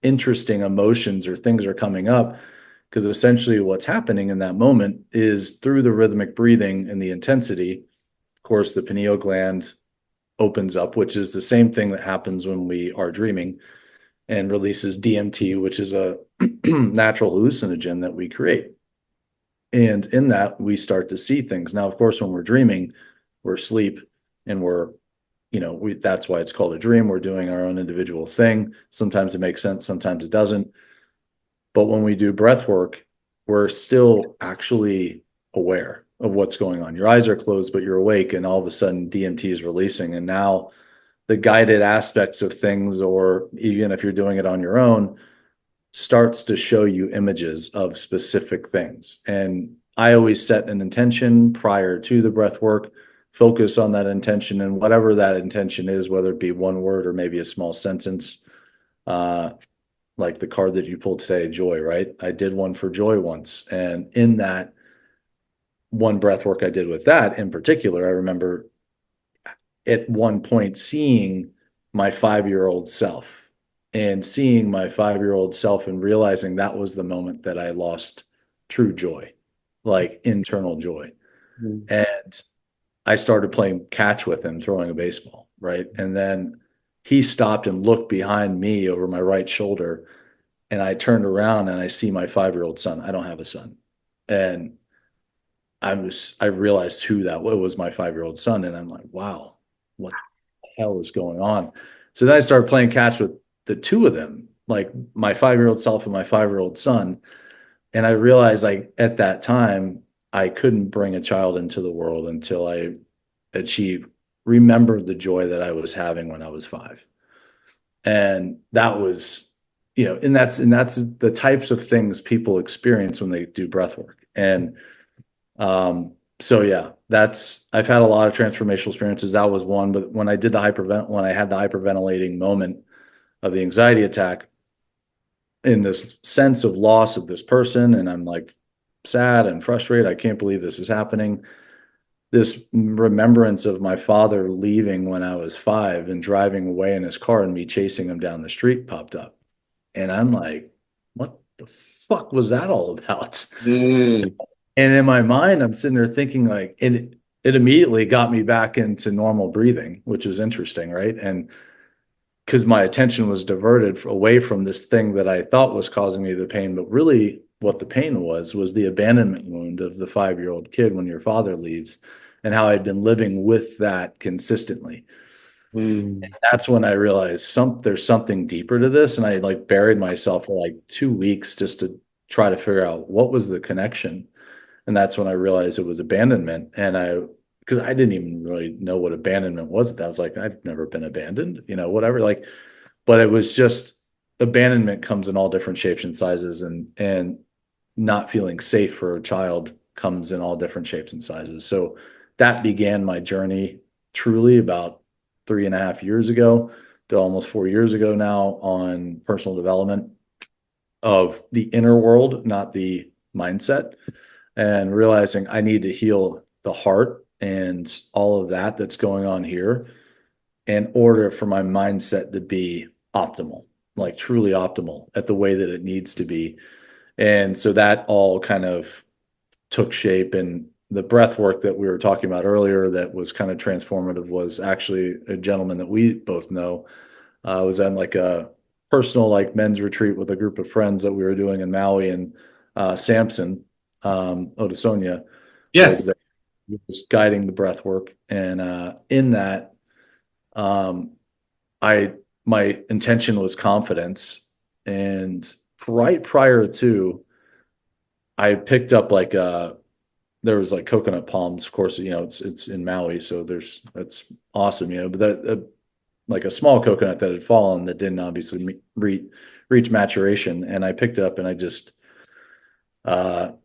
interesting emotions, or things are coming up, because essentially what's happening in that moment is through the rhythmic breathing and the intensity, of course, the pineal gland opens up, which is the same thing that happens when we are dreaming, and releases DMT, which is a natural hallucinogen that we create. And in that, we start to see things. Now, of course, when we're dreaming, we're asleep, and that's why it's called a dream. We're doing our own individual thing. Sometimes it makes sense, sometimes it doesn't. But when we do breath work, we're still actually aware of what's going on. Your eyes are closed, but you're awake, and all of a sudden DMT is releasing. And now the guided aspects of things, or even if you're doing it on your own, starts to show you images of specific things. And I always set an intention prior to the breath work, focus on that intention, and whatever that intention is, whether it be one word or maybe a small sentence, like the card that you pulled today, joy, right? I did one for joy once. And in that one breath work I did with that in particular, I remember at one point seeing my 5-year-old self, and seeing my 5-year-old self and realizing that was the moment that I lost true joy, like internal joy. And I started playing catch with him, throwing a baseball, right? And then he stopped and looked behind me over my right shoulder, and I turned around and I see my 5-year-old son. I don't have a son. And I realized who that was, my 5-year-old son. And I'm like, wow, what the hell is going on? So then I started playing catch with the two of them, like my 5-year-old self and my 5-year-old son. And I realized, like, at that time, I couldn't bring a child into the world until I achieved, remembered the joy that I was having when I was 5. And that was, and that's the types of things people experience when they do breath work. And so yeah, I've had a lot of transformational experiences. That was one, but when I had the hyperventilating moment of the anxiety attack, in this sense of loss of this person, and I'm like sad and frustrated. I can't believe this is happening. This remembrance of my father leaving when I was 5 and driving away in his car and me chasing him down the street popped up. And I'm like, what the fuck was that all about? Mm. And in my mind, I'm sitting there thinking, like, it immediately got me back into normal breathing, which was interesting, right? And because my attention was diverted away from this thing that I thought was causing me the pain, but really what the pain was the abandonment wound of the 5-year-old kid when your father leaves, and how I'd been living with that consistently. Mm. That's when I realized there's something deeper to this, and I like buried myself for like 2 weeks just to try to figure out what was the connection. And that's when I realized it was abandonment. Because I didn't even really know what abandonment was. I was like, I've never been abandoned, whatever. Like, but it was just, abandonment comes in all different shapes and sizes, and not feeling safe for a child comes in all different shapes and sizes. So that began my journey truly about 3.5 years ago to almost 4 years ago now, on personal development of the inner world, not the mindset, and realizing I need to heal the heart and all of that that's going on here in order for my mindset to be optimal, like truly optimal at the way that it needs to be. And so that all kind of took shape. And the breath work that we were talking about earlier that was kind of transformative was actually a gentleman that we both know. Was at like a personal, like, men's retreat with a group of friends that we were doing in Maui, and Samson Odasonia Yeah. was there. He was guiding the breath work. And in that, um, I my intention was confidence. And right prior to, I picked up like there was like coconut palms. Of course, it's in Maui, so that's awesome, but that like a small coconut that had fallen that didn't obviously reach maturation, and I picked up and I just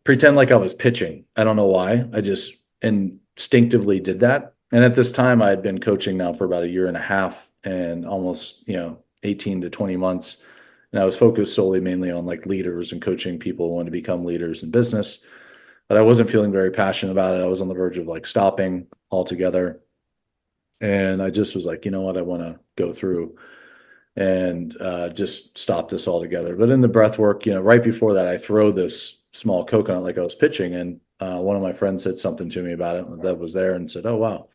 pretend like I was pitching. I don't know why. I just instinctively did that. And at this time, I had been coaching now for about a year and a half, and almost 18 to 20 months. And I was focused solely mainly on like leaders and coaching people who want to become leaders in business. But I wasn't feeling very passionate about it. I was on the verge of like stopping altogether. And I just was like, you know what, I want to go through and just stop this altogether. But in the breath work, right before that, I throw this small coconut like I was pitching, and one of my friends said something to me about it that was there, and said, "Oh wow,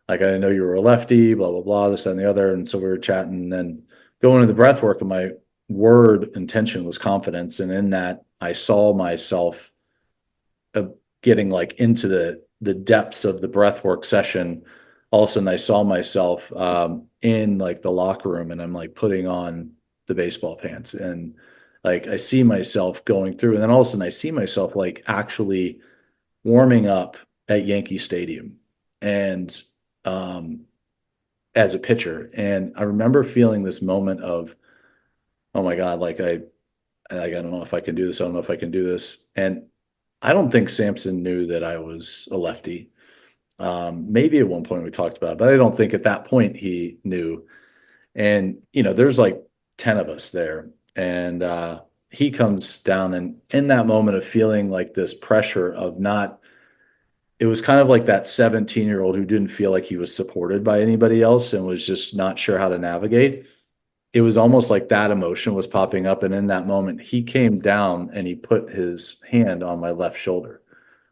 like I didn't know you were a lefty, blah blah blah, this that, and the other." And so we were chatting, and then going into the breath work, and my word intention was confidence, and in that, I saw myself uh, getting like into the depths of the breathwork session. All of a sudden I saw myself in like the locker room, and I'm like putting on the baseball pants, and like I see myself going through, and then all of a sudden I see myself like actually warming up at Yankee Stadium, and um as a pitcher. And I remember feeling this moment of, oh my God, like I don't know if I can do this. I don't know if I can do this. And I don't think Samson knew that I was a lefty. Maybe at one point we talked about it, but I don't think at that point he knew. And, there's like 10 of us there. And he comes down, and in that moment of feeling like this pressure of not, it was kind of like that 17-year-old who didn't feel like he was supported by anybody else and was just not sure how to navigate. It was almost like that emotion was popping up. And in that moment, he came down and he put his hand on my left shoulder,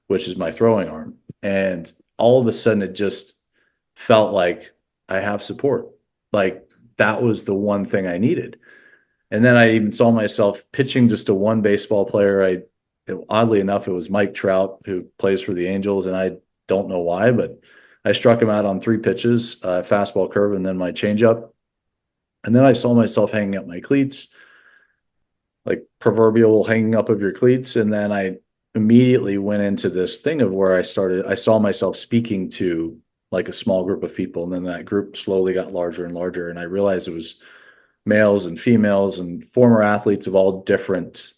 which is my throwing arm. And all of a sudden, it just felt like I have support. Like that was the one thing I needed. And then I even saw myself pitching just to one baseball player. oddly enough, it was Mike Trout who plays for the Angels, and I don't know why, but I struck him out on 3 pitches, fastball curve, and then my changeup. And then I saw myself hanging up my cleats, like proverbial hanging up of your cleats. And then I immediately went into this thing of where I saw myself speaking to like a small group of people. And then that group slowly got larger and larger. And I realized it was males and females and former athletes of all different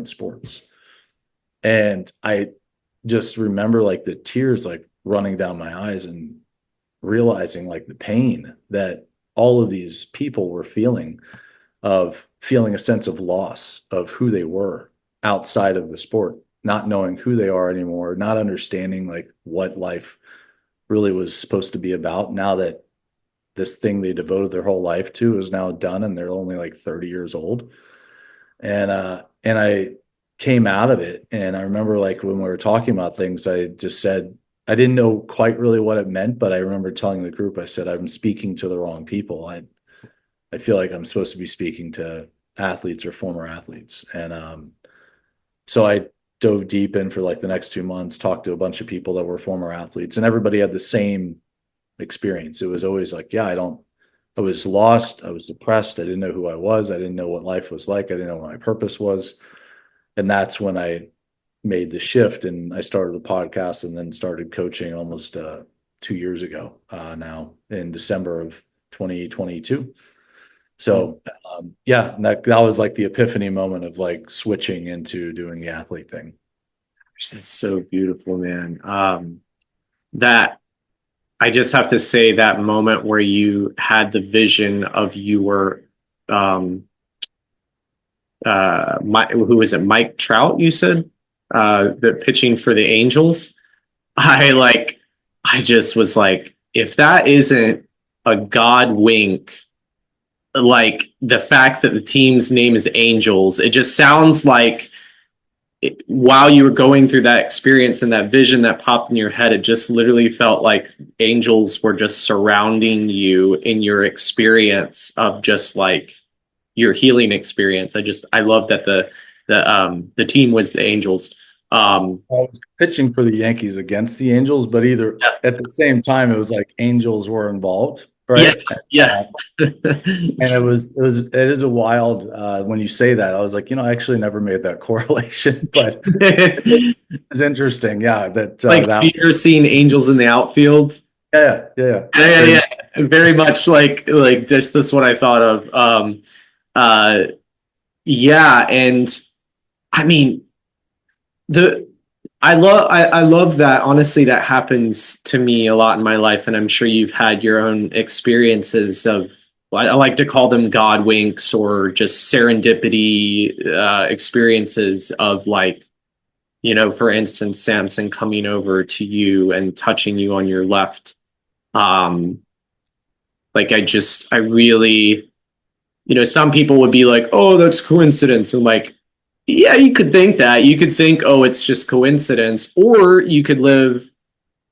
sports. And I just remember like the tears like running down my eyes and realizing like the pain that all of these people were feeling, of feeling a sense of loss of who they were outside of the sport, not knowing who they are anymore, not understanding like what life really was supposed to be about, now that this thing they devoted their whole life to is now done and they're only like 30 years old. And I came out of it, and I remember like when we were talking about things, I just said I didn't know quite really what it meant, but I remember telling the group, I said, I'm speaking to the wrong people. I feel like I'm supposed to be speaking to athletes or former athletes. And so I dove deep in for like the next 2 months, talked to a bunch of people that were former athletes, and everybody had the same experience. It was always like, yeah, I was lost. I was depressed. I didn't know who I was. I didn't know what life was like. I didn't know what my purpose was. And that's when I made the shift, and I started the podcast and then started coaching almost 2 years ago now in December of 2022. So yeah, that was like the epiphany moment of like switching into doing the athlete thing. That's so beautiful, man. That I just have to say that moment where you had the vision of you were um who was it, Mike Trout, you said, the pitching for the Angels. I like I just was like, if that isn't a God wink, like the fact that the team's name is Angels, it just sounds like while you were going through that experience and that vision that popped in your head, it just literally felt like angels were just surrounding you in your experience of just like your healing experience. I love that the team was the Angels. I was pitching for the Yankees against the Angels, but either Yeah. at the same time, it was like Angels were involved, right? Yes, yeah. And it is a wild when you say that. I was like, I actually never made that correlation, but it's interesting. Yeah, Like, have that you ever seen Angels in the Outfield? yeah. Yeah, Very yeah, much. yeah. Very much like just that's what I thought of. Uh, yeah, and I mean the I love that. Honestly, that happens to me a lot in my life, and I'm sure you've had your own experiences of. I like to call them God winks or just serendipity experiences of like, for instance, Samson coming over to you and touching you on your left. Um, like I really, some people would be like, oh, that's coincidence. And like, yeah, you could think that. You could think, oh, it's just coincidence. Or you could live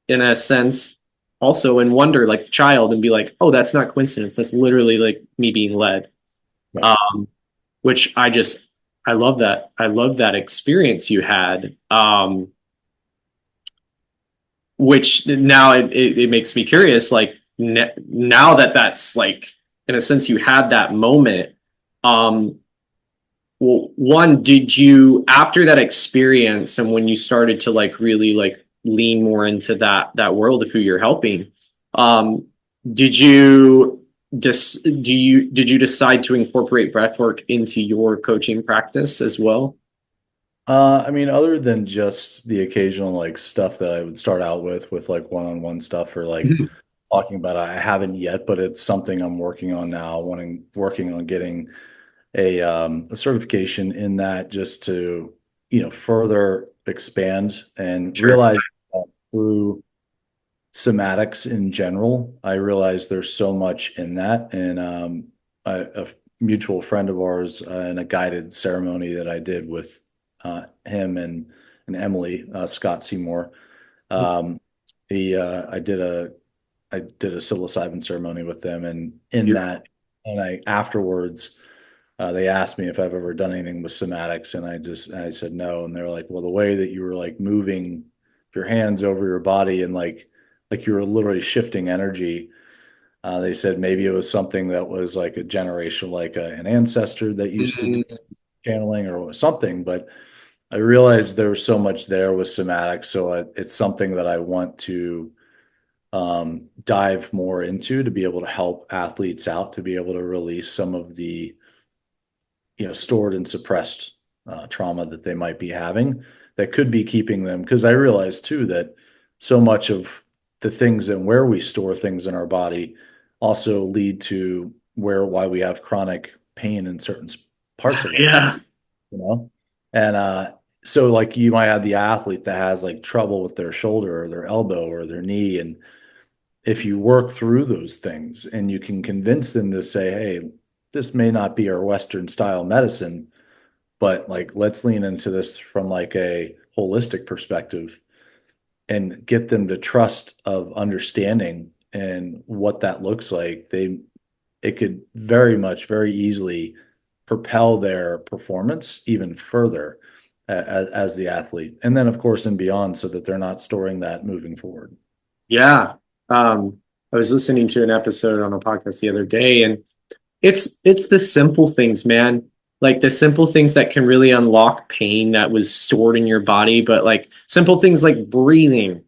in a sense also and wonder like the child and be like, oh, that's not coincidence. That's literally like me being led. Right. Um, which I love that. I love that experience you had. Which now it makes me curious, like now that that's like, in a sense, you had that moment. Um, well, one, did you, after that experience and when you started to like really like lean more into that world of who you're helping, um, did you did you decide to incorporate breathwork into your coaching practice as well? I mean, other than just the occasional like stuff that I would start out with like one-on-one stuff or like talking about, I haven't yet, but it's something I'm working on now, working on getting a certification in that, just to further expand and Sure. realize that through somatics in general, I realize there's so much in that. And a mutual friend of ours, in a guided ceremony that I did with him and Emily, Scott Seymour, um, he I did a psilocybin ceremony with them, and in Beautiful. that, and I afterwards They asked me if I've ever done anything with somatics, and I said no. And they're like, well, the way that you were like moving your hands over your body and like you were literally shifting energy. They said maybe it was something that was like a generation, like an ancestor that used to do Mm, channeling or something. But I realized there was so much there with somatics, so it's something that I want to dive more into to be able to help athletes out to be able to release some of the stored and suppressed trauma that they might be having that could be keeping them. Because I realize too that so much of the things and where we store things in our body also lead to why we have chronic pain in certain parts of our body, yeah. you know? And so like you might have the athlete that has like trouble with their shoulder or their elbow or their knee. And if you work through those things and you can convince them to say, hey, this may not be our Western style medicine, but like let's lean into this from like a holistic perspective and get them to trust of understanding and what that looks like. It could very easily propel their performance even further as the athlete. And then of course and beyond so that they're not storing that moving forward. Yeah. I was listening to an episode on a podcast the other day, and it's the simple things, man. Like the simple things that can really unlock pain that was stored in your body, but like simple things like breathing.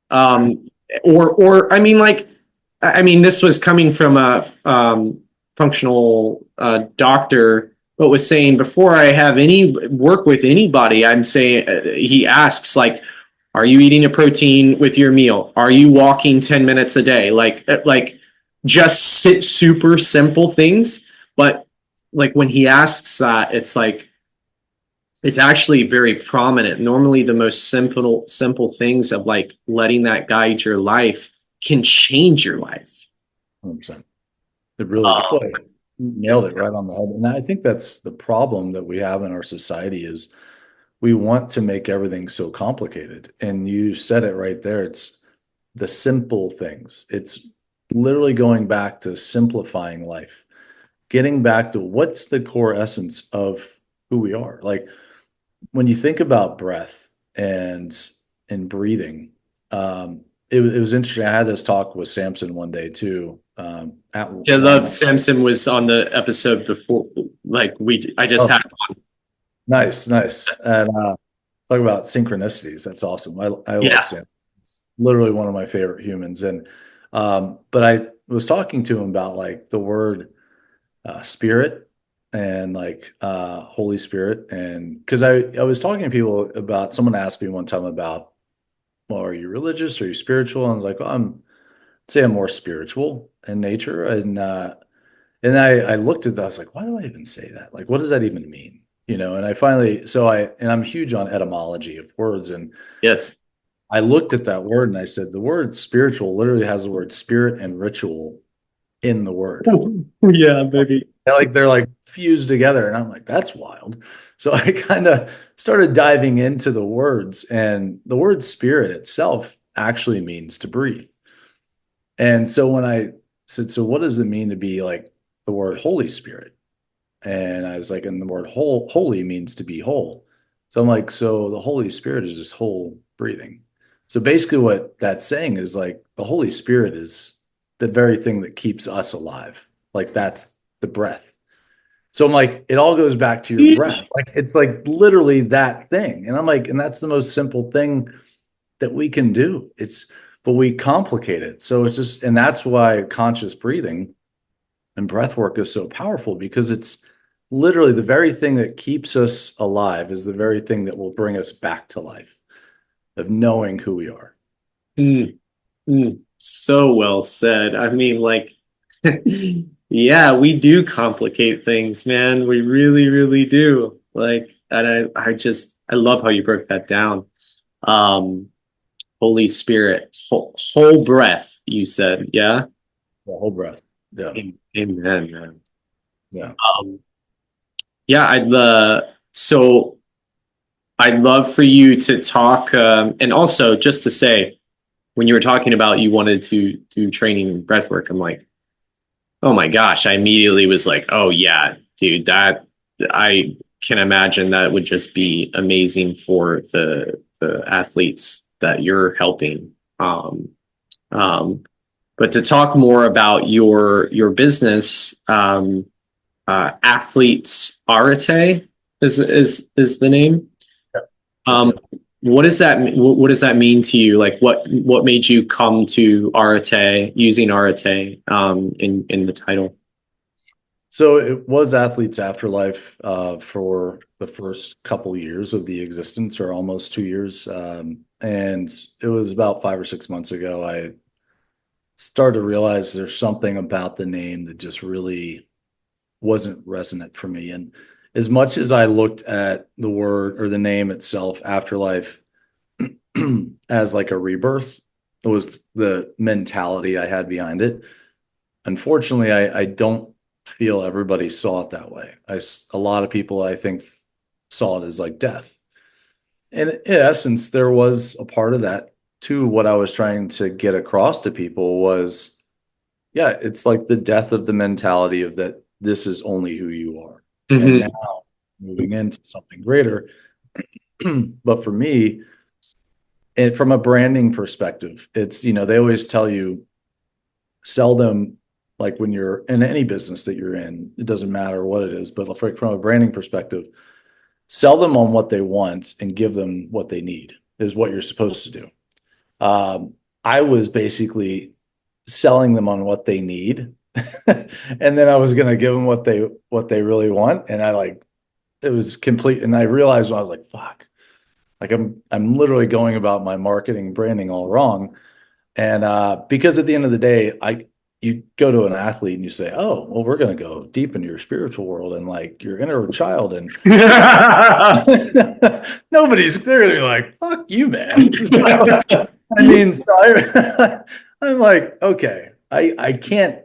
Um, or I mean, like, I mean, this was coming from a functional doctor, but was saying before I have any work with anybody, I'm saying he asks like, are you eating a protein with your meal? Are you walking 10 minutes a day? Like just super simple things. But like when he asks that, it's like, it's actually very prominent. Normally the most simple things of like letting that guide your life can change your life. 100%. It really did. Well, you nailed it right on the head. And I think that's the problem that we have in our society is we want to make everything so complicated. And you said it right there. It's the simple things. It's literally going back to simplifying life, getting back to what's the core essence of who we are. Like when you think about breath and breathing, it was interesting. I had this talk with Samson one day too. At I one of love my Samson was on the episode before. Like I just oh, had nice. And talk about synchronicities. That's awesome. I love yeah. Samson. He's literally one of my favorite humans. And but I was talking to him about like the word spirit and like Holy Spirit. And because I was talking to people about someone asked me one time about, well, are you religious? Are you spiritual? And I was like, well, I'd say I'm more spiritual in nature. And I looked at that, I was like, why do I even say that? Like, what does that even mean? And I finally, and I'm huge on etymology of words. And Yes. I looked at that word and I said, the word spiritual literally has the word spirit and ritual in the word. Yeah, baby. They're like fused together. And I'm like, that's wild. So I kind of started diving into the words, and the word spirit itself actually means to breathe. And so when I said, so what does it mean to be like the word Holy Spirit? And I was like, and the word holy means to be whole. So I'm like, so the Holy Spirit is just whole breathing. So basically, what that's saying is like the Holy Spirit is the very thing that keeps us alive. Like that's the breath. So I'm like, it all goes back to your breath. Like it's like literally that thing. And I'm like, and that's the most simple thing that we can do. But we complicate it. So it's just, and that's why conscious breathing and breath work is so powerful because it's literally the very thing that keeps us alive is the very thing that will bring us back to life of knowing who we are. Mm, so well said. I mean, like, yeah, we do complicate things, man. We really, really do. Like, and I love how you broke that down. Um, Holy Spirit, whole breath, you said, yeah? The whole breath. Yeah. Amen, man. Yeah. Um, yeah, so I'd love for you to talk, and also just to say, when you were talking about you wanted to do training breath work, I'm like, oh my gosh, I immediately was like, oh yeah, dude, that I can imagine that would just be amazing for the athletes that you're helping. Um, but to talk more about your business, athletes Arate is the name. Yep, Um, yep. what does that what does that mean to you? Like what made you come to Arate using Arate in the title? So it was Athletes Afterlife for the first couple years of the existence, or almost 2 years. And it was about 5 or 6 months ago. I started to realize there's something about the name that just really wasn't resonant for me. And as much as I looked at the word or the name itself, Afterlife, as like a rebirth, it was the mentality I had behind it. Unfortunately, I don't feel everybody saw it that way. A lot of people, I think, saw it as like death. And in essence, there was a part of that too. What I was trying to get across to people was, yeah, it's like the death of the mentality of that this is only who you are. And Mm-hmm. now moving into something greater. But for me, and from a branding perspective, it's, they always tell you sell them, like when you're in any business that you're in, it doesn't matter what it is, but from a branding perspective, sell them on what they want and give them what they need is what you're supposed to do. I was basically selling them on what they need, and then I was going to give them what they really want, and it was complete. And I realized when I was like, "Fuck!" Like I'm literally going about my marketing and branding all wrong. And because at the end of the day, you go to an athlete and you say, "Oh, well, we're going to go deep into your spiritual world and like your inner child," and they're going to be like, "Fuck you, man." I mean, so I'm like, okay, I can't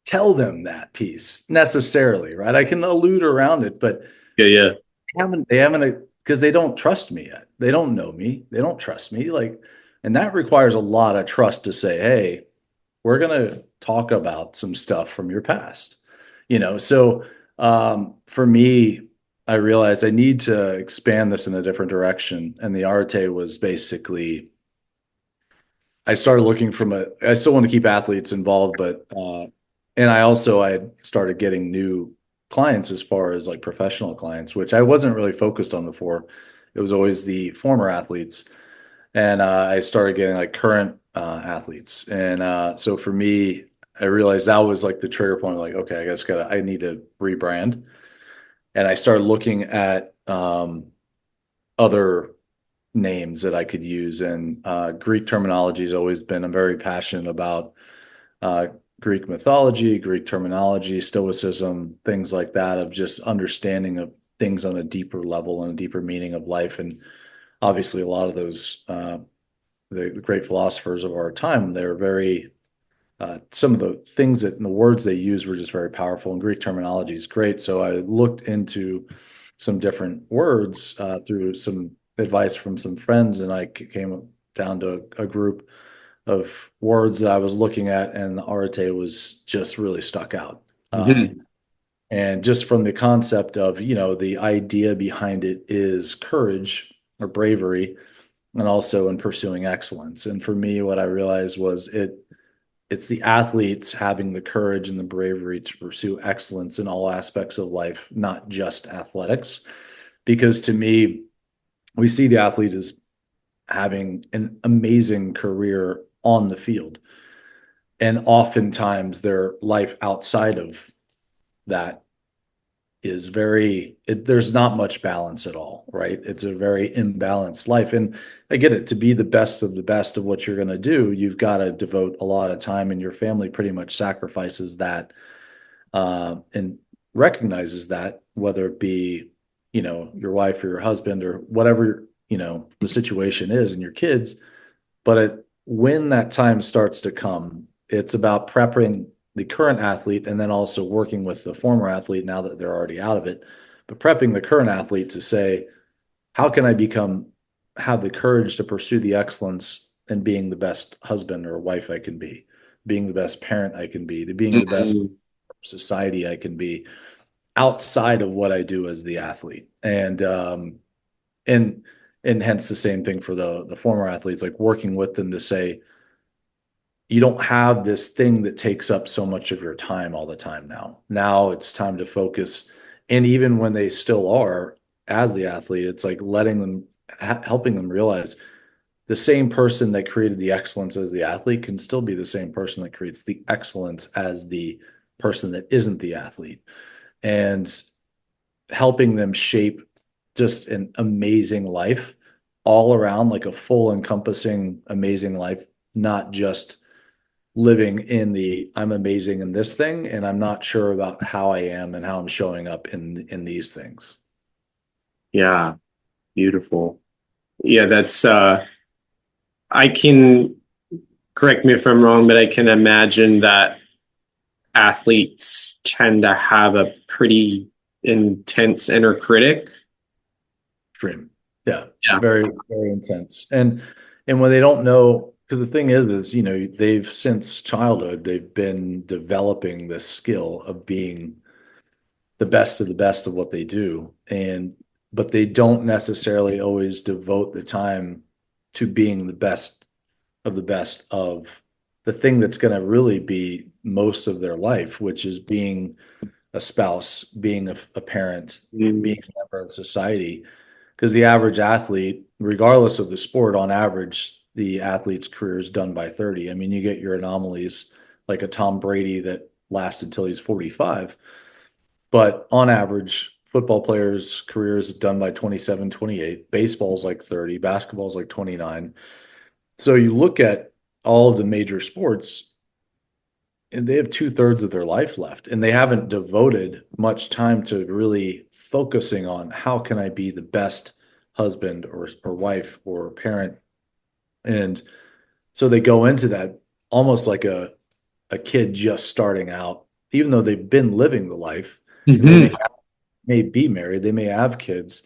tell them that piece necessarily, right? I can allude around it, but Yeah, yeah. they haven't because they don't trust me yet. They don't know me. They don't trust me. Like, and that requires a lot of trust to say, hey, we're gonna talk about some stuff from your past. So for me, I realized I need to expand this in a different direction. And the Arte was basically I started looking I still want to keep athletes involved, but and I had started getting new clients as far as like professional clients, which I wasn't really focused on before. It was always the former athletes. And I started getting like current athletes. And so for me, I realized that was like the trigger point, like, okay, I need to rebrand. And I started looking at other names that I could use. And Greek terminology has always been, I'm very passionate about uh, Greek mythology, Greek terminology, Stoicism, things like that, of just understanding of things on a deeper level and a deeper meaning of life. And obviously, a lot of those, the great philosophers of our time, they're very, some of the things that and the words they use were just very powerful. And Greek terminology is great. So I looked into some different words through some advice from some friends, and I came down to a group of words that I was looking at, and the Arate was just really stuck out. Mm-hmm. And just from the concept of, the idea behind it is courage or bravery, and also in pursuing excellence. And for me, what I realized was it's the athletes having the courage and the bravery to pursue excellence in all aspects of life, not just athletics. Because to me, we see the athlete as having an amazing career on the field. And oftentimes their life outside of that is there's not much balance at all, right? It's a very imbalanced life. And I get it, to be the best of the best of what you're going to do, you've got to devote a lot of time, and your family pretty much sacrifices that and recognizes that, whether it be, your wife or your husband or whatever, the situation is, and your kids. But when that time starts to come, it's about prepping the current athlete and then also working with the former athlete now that they're already out of it, but prepping the current athlete to say, how can I have the courage to pursue the excellence and being the best husband or wife I can be, being the best parent I can be, being the best Mm-hmm. society I can be. outside of what I do as the athlete. And and hence the same thing for the former athletes, like working with them to say, you don't have this thing that takes up so much of your time all the time now. Now it's time to focus. And even when they still are as the athlete, it's like letting them, helping them realize the same person that created the excellence as the athlete can still be the same person that creates the excellence as the person that isn't the athlete. And helping them shape just an amazing life all around, like a full encompassing amazing life, not just living in the I'm amazing in this thing and I'm not sure about how I am and how I'm showing up in these things. Yeah, beautiful. Yeah, that's I can, correct me if I'm wrong, but I can imagine that athletes tend to have a pretty intense inner critic. Dream. Yeah. Yeah. Very, very intense. And when they don't know, because the thing is, they've since childhood, they've been developing this skill of being the best of the best of what they do. And but they don't necessarily always devote the time to being the best of the best of the thing that's going to really be most of their life, which is being a spouse, being a parent, Mm. being a member of society. Because the average athlete, regardless of the sport, on average, the athlete's career is done by 30. I mean, you get your anomalies like a Tom Brady that lasts until he's 45. But on average, football players' careers done by 27, 28. Baseball's like 30, basketball's like 29. So you look at all of the major sports, and they have two-thirds of their life left, and they haven't devoted much time to really focusing on how can I be the best husband or wife or parent. And so they go into that almost like a kid just starting out, even though they've been living the life and they Hmm. may be married, they may have kids.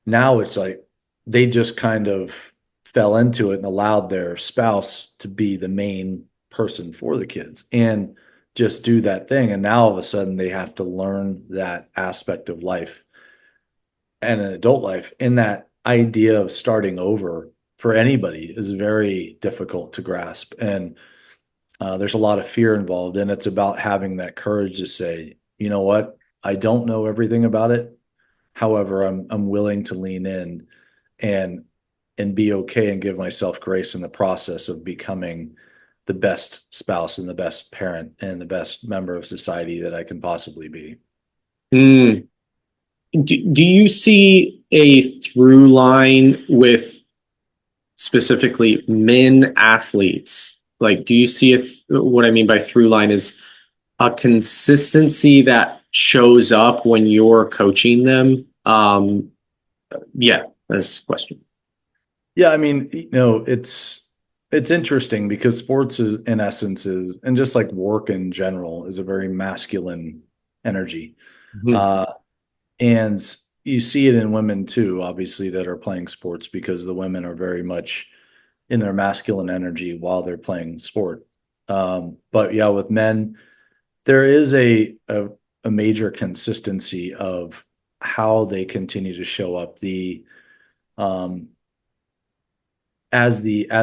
Now it's like they just kind of fell into it and allowed their spouse to be the main person for the kids and just do that thing. And now all of a sudden they have to learn that aspect of life and an adult life. And that idea of starting over for anybody is very difficult to grasp. And there's a lot of fear involved. And it's about having that courage to say, you know what? I don't know everything about it. However, I'm willing to lean in and and be okay and give myself grace in the process of becoming the best spouse and the best parent and the best member of society that I can possibly be. Mm. Do you see a through line with specifically men athletes? Like, do you see if what I mean by through line is a consistency that shows up when you're coaching them? Yeah, that's the question. Yeah, I mean, it's interesting because sports is in essence is and just like work in general is a very masculine energy. Mhm. Uh and you see it in women too, obviously, that are playing sports because the women are very much in their masculine energy while they're playing sport. But yeah, with men, there is a major consistency of how they continue to show up. The um, as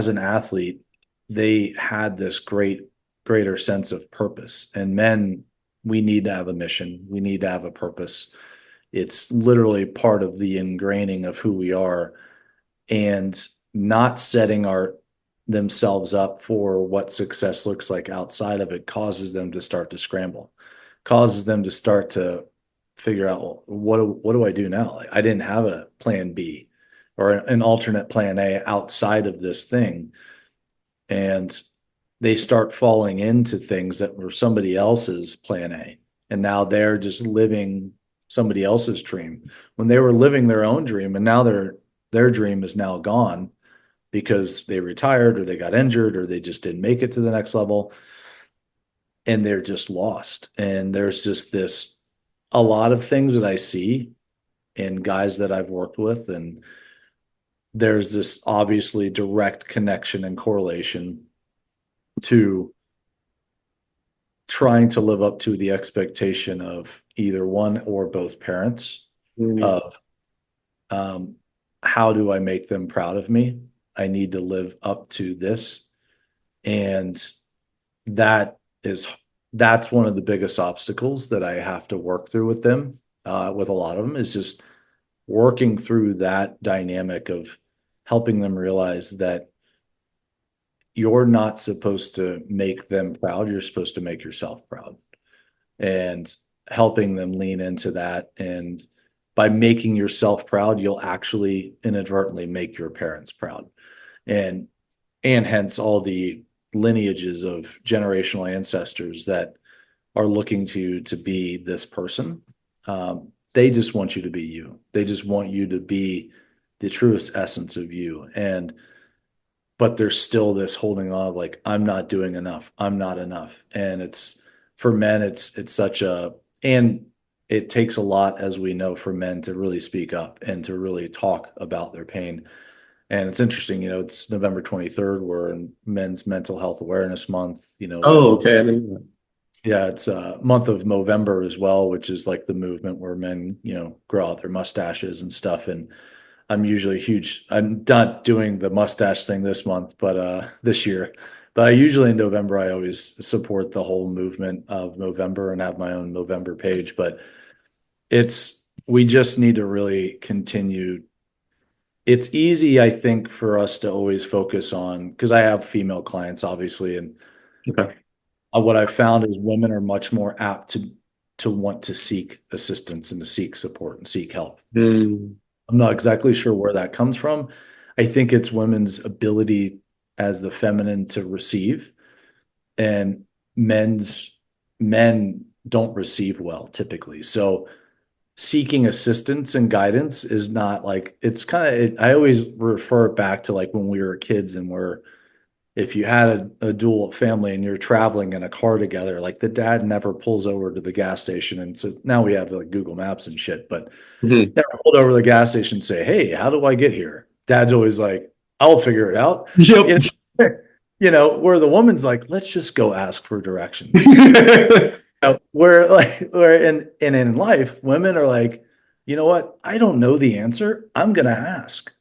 an athlete, they had this greater sense of purpose. And men, we need to have a mission. We need to have a purpose. It's literally part of the ingraining of who we are and not setting our themselves up for what success looks like outside of it causes them to start to scramble, causes them to start to figure out, well, what do I do now? Like, I didn't have a plan B or an alternate plan A outside of this thing. And they start falling into things that were somebody else's plan A. And now they're just living somebody else's dream when they were living their own dream. And now their dream is now gone because they retired or they got injured or they just didn't make it to the next level and they're just lost. And there's just this a lot of things that I see in guys that I've worked with, and there's this obviously direct connection and correlation to trying to live up to the expectation of either one or both parents Mm. of um, how do I make them proud of me? I need to live up to this. And that is that's one of the biggest obstacles that I have to work through with them, with a lot of them, is just working through that dynamic of helping them realize that you're not supposed to make them proud, you're supposed to make yourself proud. And helping them lean into that. And by making yourself proud, you'll actually inadvertently make your parents proud. And hence all the lineages of generational ancestors that are looking to you to be this person. They just want you to be you. They just want you to be the truest essence of you. And but there's still this holding on of like, I'm not doing enough. I'm not enough. And it's for men, it's such a and it takes a lot, as we know, for men to really speak up and to really talk about their pain. And it's interesting, it's November 23rd. We're in Men's Mental Health Awareness Month. Oh, okay. I didn't know Yeah, it's a month of Movember as well, which is like the movement where men, grow out their mustaches and stuff. And I'm usually huge. I'm not doing the mustache thing this month, but this year. But I usually in November, I always support the whole movement of November and have my own November page. But we just need to really continue. It's easy, I think, for us to always focus on, because I have female clients, obviously, and that. Okay. what I've found is women are much more apt to want to seek assistance and to seek support and seek help. Mm. I'm not exactly sure where that comes from. I think it's women's ability as the feminine to receive, and men don't receive well typically. So seeking assistance and guidance is not like, it's kind of, I always refer it back to like when we were kids and if you had a dual family and you're traveling in a car together, like the dad never pulls over to the gas station and says, now we have like Google Maps and shit, but Mhm. never pulled over to the gas station and say, hey, how do I get here? Dad's always like, I'll figure it out. Yep. You where the woman's like, let's just go ask for directions. Where in life, women are like, you know what? I don't know the answer. I'm gonna ask.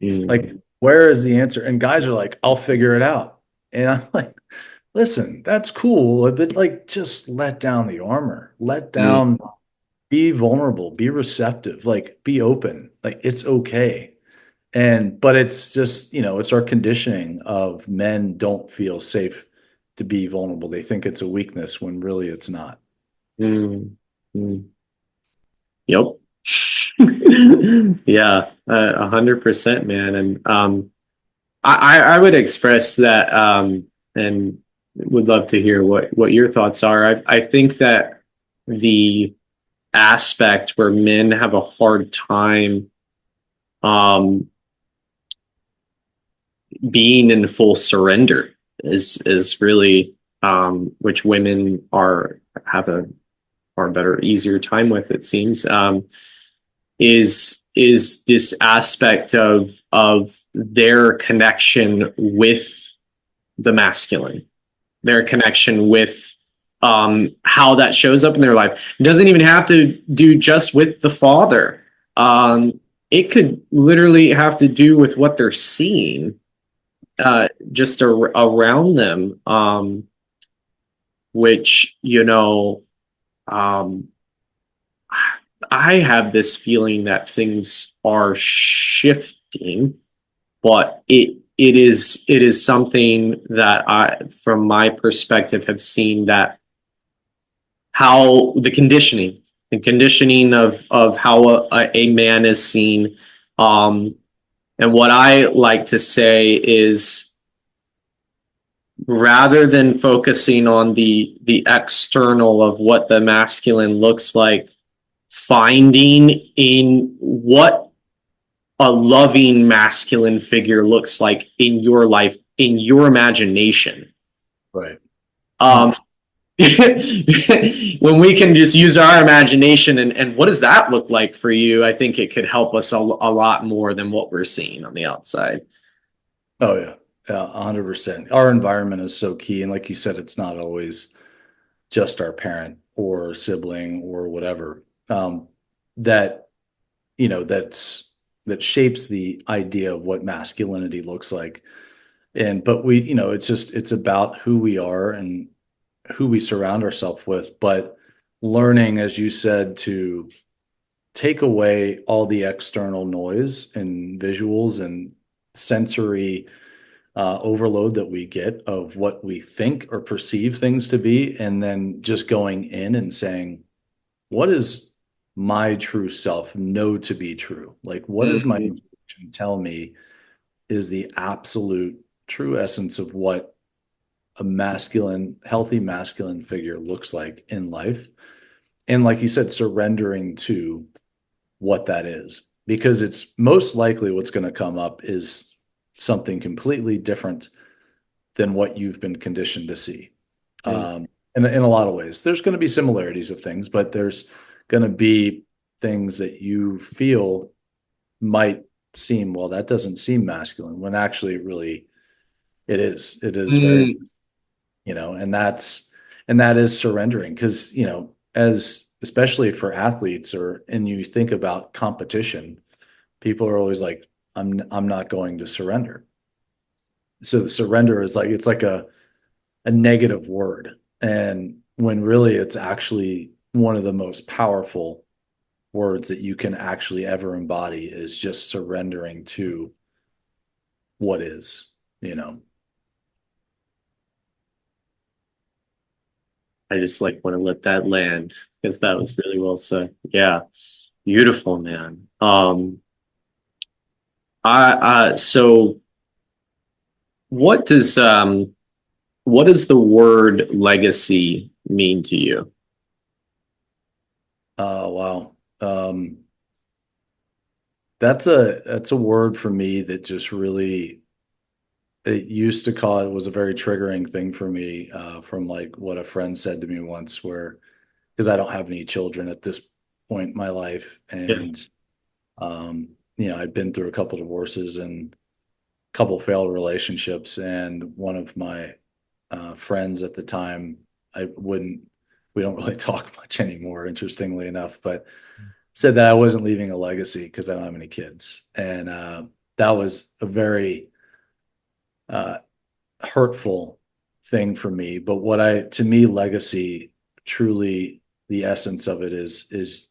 Like, Mm. where is the answer? And guys are like, I'll figure it out. And I'm like, listen, that's cool, but like, just let down the armor, let Mm. down, be vulnerable, be receptive, like, be open. Like, it's okay. But it's just, it's our conditioning of men don't feel safe to be vulnerable. They think it's a weakness when really it's not. Mm. Mm. Yep. Yeah, 100%, man. And I would express that, and would love to hear what your thoughts are. I think that the aspect where men have a hard time um, being in full surrender is really which women are have a far better, easier time with, it seems. Is this aspect of their connection with the masculine, their connection with how that shows up in their life. It doesn't even have to do just with the father. It could literally have to do with what they're seeing just around them, which, um, I have this feeling that things are shifting, but it is something that I, from my perspective, have seen that how the conditioning of how a man is seen, and what I like to say is, rather than focusing on the external of what the masculine looks like, finding in what a loving masculine figure looks like in your life, in your imagination. Right. Um, when we can just use our imagination and what does that look like for you, I think it could help us a lot more than what we're seeing on the outside. Oh yeah. Yeah, 100%. Our environment is so key. And like you said, it's not always just our parent or sibling or whatever, that, that shapes the idea of what masculinity looks like. But it's about who we are and who we surround ourselves with, but learning, as you said, to take away all the external noise and visuals and sensory overload that we get of what we think or perceive things to be, and then just going in and saying, what is my true self know to be true? Like, what does my Mm, intuition tell me is the absolute true essence of what a healthy masculine figure looks like in life? And like you said, surrendering to what that is, because it's most likely what's going to come up is something completely different than what you've been conditioned to see. mm, In a lot of ways, there's going to be similarities of things, but there's going to be things that you feel might seem, well, that doesn't seem masculine, when actually it is. It is very, mm. and that is surrendering, because, as especially for athletes, and you think about competition, people are always like, I'm not going to surrender. So the surrender is like, it's like a negative word. And when really it's actually one of the most powerful words that you can actually ever embody, is just surrendering to what is. I just like want to let that land because that was really well said. Yeah. Beautiful, man. So what does what does the word legacy mean to you? Oh, wow. That's a word for me that just really, it used to call it was a very triggering thing for me, from like what a friend said to me once, where, because I don't have any children at this point in my life, Yeah. and I'd been through a couple divorces and a couple failed relationships, and one of my friends at the time, I wouldn't, we don't really talk much anymore, interestingly enough, but said that I wasn't leaving a legacy because I don't have any kids. And that was a very uh, hurtful thing for me. But to me, legacy, truly, the essence of it is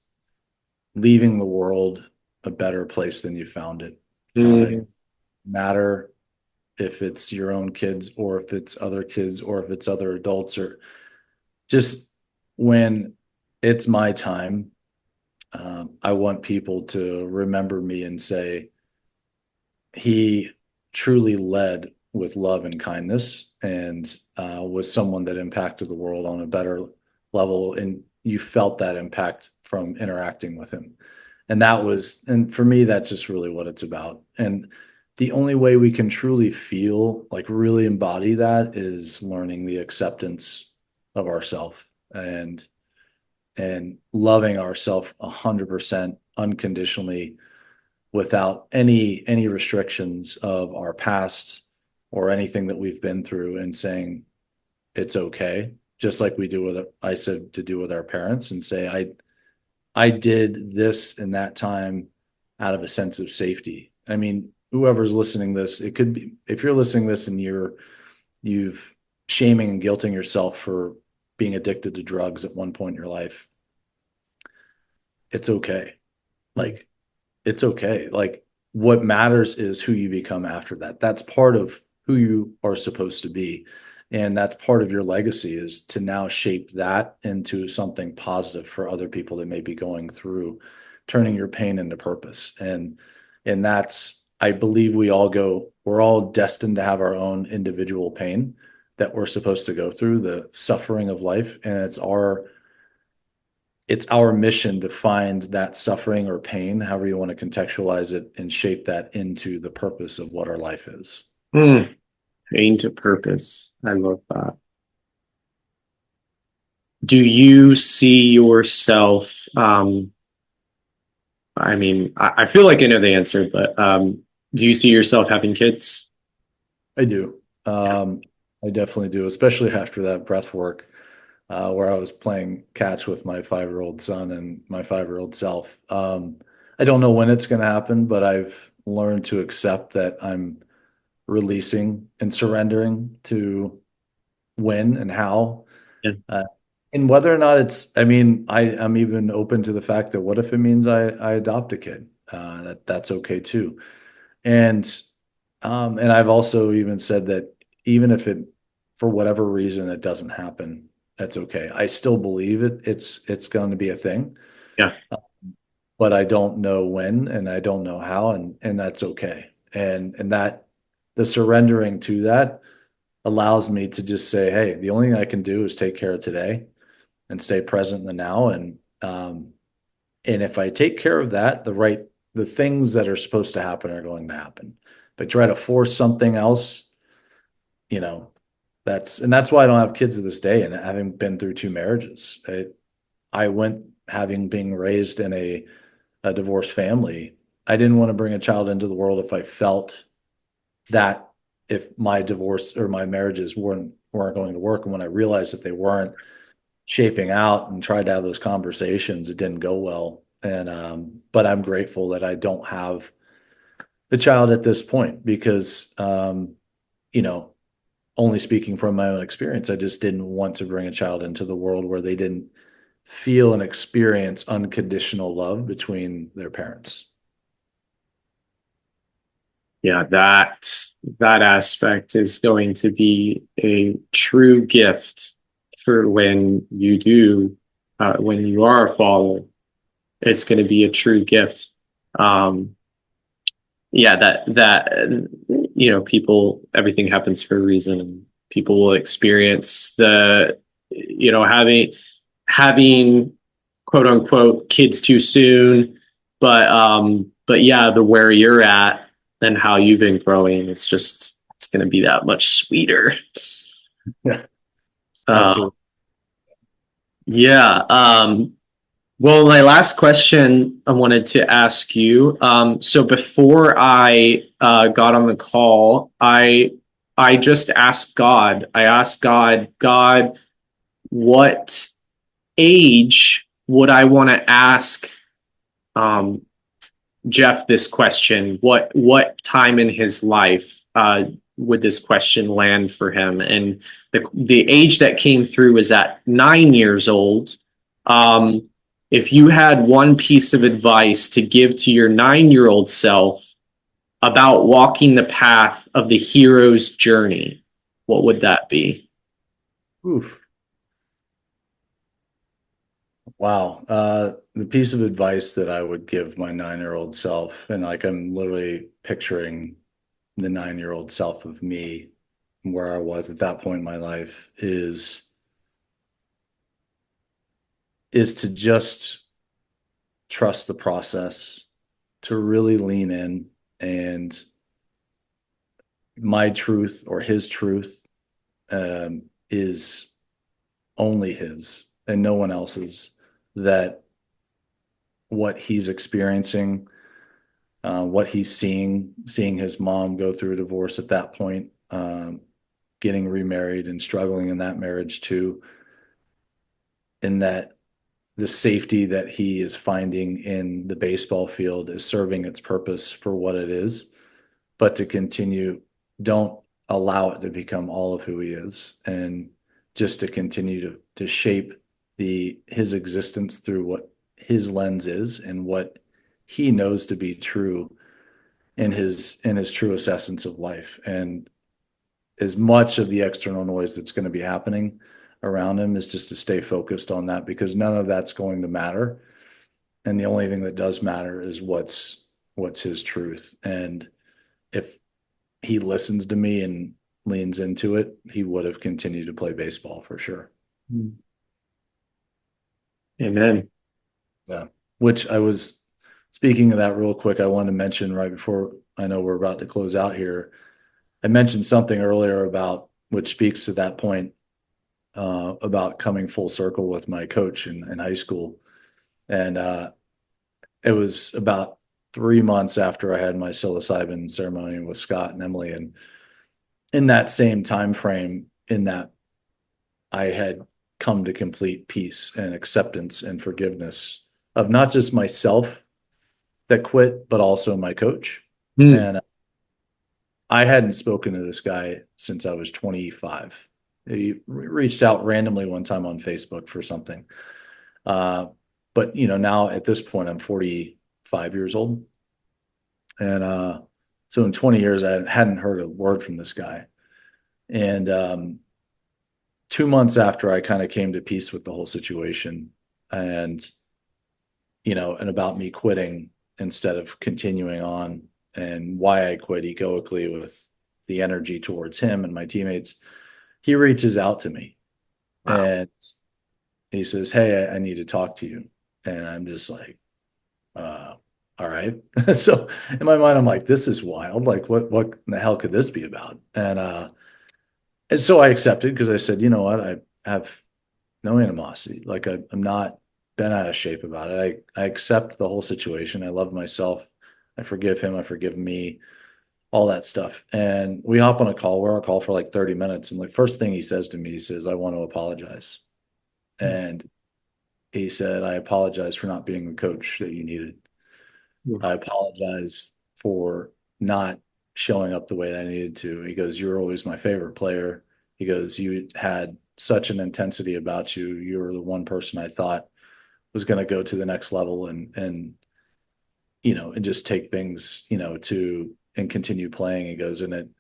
leaving the world a better place than you found it. Mm, Matter if it's your own kids, or if it's other kids, or if it's other adults, or just when it's my time, I want people to remember me and say, he truly led with love and kindness, and was someone that impacted the world on a better level. And you felt that impact from interacting with him. And for me, that's just really what it's about. And the only way we can truly feel, like really embody that, is learning the acceptance of ourself, and loving ourself 100% unconditionally, without any restrictions of our past or anything that we've been through, and saying it's okay, just like we do with, I said, to do with our parents, and say, I did this in that time out of a sense of safety. I mean, whoever's listening this, it could be, if you're listening to this and you've shaming and guilting yourself for being addicted to drugs at one point in your life, it's okay. Like, it's okay. Like, what matters is who you become after that. That's part of who you are supposed to be. And that's part of your legacy, is to now shape that into something positive for other people that may be going through, turning your pain into purpose. And that's, I believe we're all destined to have our own individual pain that we're supposed to go through, the suffering of life. And it's our mission to find that suffering or pain, however you want to contextualize it, and shape that into the purpose of what our life is. mm. Pain to purpose. I love that. Do you see yourself? I mean, I feel like I know the answer, but do you see yourself having kids? I do. I definitely do, especially after that breath work. where I was playing catch with my 5-year-old son and my 5-year-old self. I don't know when it's going to happen, but I've learned to accept that I'm releasing and surrendering to when and how. Yeah. And whether or not I mean, I'm even open to the fact that what if it means I adopt a kid? That's okay too. And I've also even said that even if it, for whatever reason, it doesn't happen, that's okay. I still believe it's going to be a thing, Yeah. but I don't know when and I don't know how, and that's okay. And that the surrendering to that allows me to just say, hey, the only thing I can do is take care of today and stay present in the now. And if I take care of that, the things that are supposed to happen are going to happen. If I try to force something else, you know, that's why I don't have kids to this day. And having been through 2 marriages, I went having being raised in a divorced family. I didn't want to bring a child into the world if I felt that if my divorce or my marriages weren't going to work. And when I realized that they weren't shaping out and tried to have those conversations, it didn't go well. And but I'm grateful that I don't have the child at this point because you know, only speaking from my own experience, I just didn't want to bring a child into the world where they didn't feel and experience unconditional love between their parents. Yeah, that aspect is going to be a true gift for when you are a father. It's going to be a true gift. Um, yeah, people, everything happens for a reason, and people will experience having quote unquote kids too soon, but yeah, the where you're at and how you've been growing, it's going to be that much sweeter. Yeah, uh, absolutely. yeah. Well, my last question I wanted to ask you. So before I got on the call, I just asked God. I asked God, what age would I want to ask um, Jeff this question? What time in his life would this question land for him? And the age that came through is at 9 years old. Um, if you had one piece of advice to give to your 9 year old self about walking the path of the hero's journey, what would that be? Oof. Wow. The piece of advice that I would give my 9-year-old self, and like I'm literally picturing the 9-year-old self of me, where I was at that point in my life, is to just trust the process, to really lean in, and my truth or his truth is only his and no one else's. That what he's experiencing, what he's seeing his mom go through a divorce at that point, getting remarried and struggling in that marriage too, and that the safety that he is finding in the baseball field is serving its purpose for what it is, but to continue, don't allow it to become all of who he is, and just to continue to shape his existence through what his lens is and what he knows to be true in his truest essence of life. And as much of the external noise that's going to be happening around him is just to stay focused on that, because none of that's going to matter. And the only thing that does matter is what's his truth. And if he listens to me and leans into it, he would have continued to play baseball for sure. Amen. Yeah. Which I was speaking of that real quick, I wanted to mention right before, I know we're about to close out here. I mentioned something earlier about which speaks to that point, about coming full circle with my coach in high school. And it was about 3 months after I had my psilocybin ceremony with Scott and Emily. And in that same time frame, in that I had come to complete peace and acceptance and forgiveness of not just myself that quit, but also my coach. And I hadn't spoken to this guy since I was 25. He reached out randomly one time on Facebook for something. But now at this point, I'm 45 years old. And so in 20 years, I hadn't heard a word from this guy. And 2 months after I kind of came to peace with the whole situation and about me quitting instead of continuing on, and why I quit egoically with the energy towards him and my teammates, he reaches out to me. Wow. And he says, "Hey, I need to talk to you." And I'm just like, all right. So in my mind, I'm like, this is wild. Like, what the hell could this be about? And so I accepted, because I said, you know what, I have no animosity. Like, I'm not bent out of shape about it. I accept the whole situation. I love myself. I forgive him. I forgive me, all that stuff. And we hop on a call. We're on a call for like 30 minutes. And the first thing he says to me, he says, "I want to apologize." And he said, "I apologize for not being the coach that you needed. I apologize for not showing up the way that I needed to." He goes, "You're always my favorite player." He goes, "You had such an intensity about you. You were the one person I thought was going to go to the next level and just take things, and continue playing." He goes, "And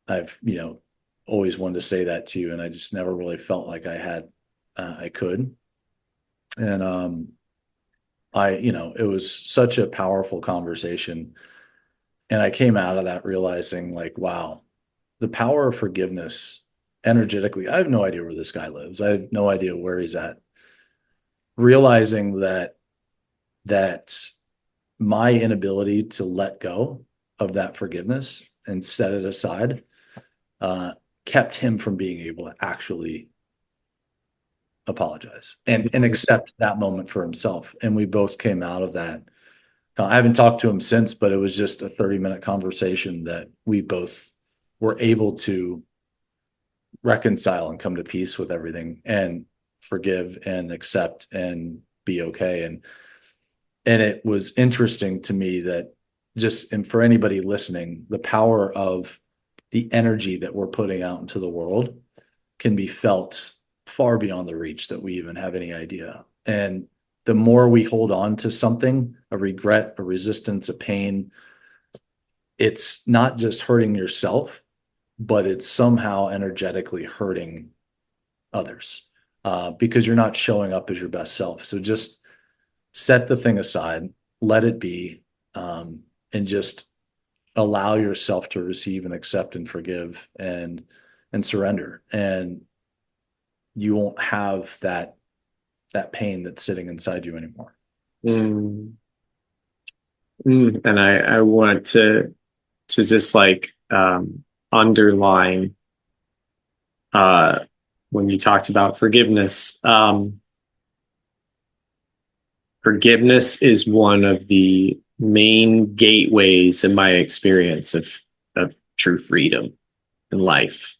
I've, always wanted to say that to you, and I just never really felt like I could." And it was such a powerful conversation. And I came out of that realizing, like, wow, the power of forgiveness energetically. I have no idea where this guy lives. I have no idea where he's at. Realizing that my inability to let go of that forgiveness and set it aside kept him from being able to actually apologize and accept that moment for himself. And we both came out of that. I haven't talked to him since, but it was just a 30-minute conversation that we both were able to reconcile and come to peace with everything and forgive and accept and be okay. And it was interesting to me that and for anybody listening, the power of the energy that we're putting out into the world can be felt far beyond the reach that we even have any idea. And the more we hold on to something, a regret, a resistance, a pain, it's not just hurting yourself, but it's somehow energetically hurting others because you're not showing up as your best self. So just set the thing aside, let it be, and just allow yourself to receive and accept and forgive and surrender. And you won't have that pain that's sitting inside you anymore. And I want to just like underline when you talked about forgiveness. Forgiveness is one of the main gateways in my experience of true freedom in life.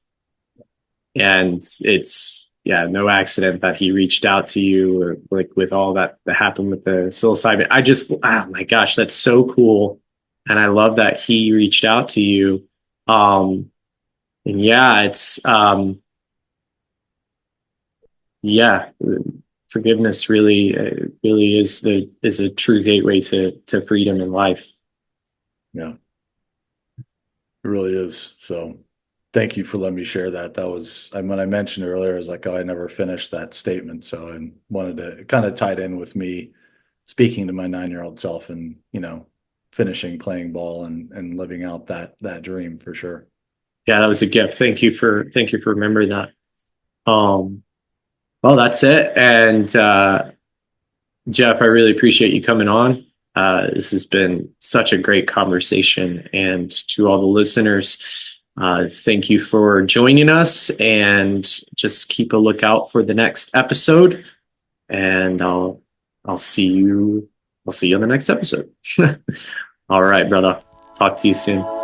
And it's no accident that he reached out to you, or like with all that happened with the psilocybin. Oh my gosh, that's so cool. And I love that he reached out to you. And it's forgiveness really is a true gateway to freedom in life. Yeah, it really is. So thank you for letting me share that. That was, when I mentioned earlier, I was like, oh, I never finished that statement. So I wanted to kind of tie it in with me speaking to my 9-year-old self and, finishing playing ball and living out that dream for sure. Yeah, that was a gift. Thank you for remembering that. Well, that's it. And Jeff, I really appreciate you coming on. This has been such a great conversation. And to all the listeners, thank you for joining us, and just keep a lookout for the next episode. And I'll see you on the next episode. All right, brother. Talk to you soon.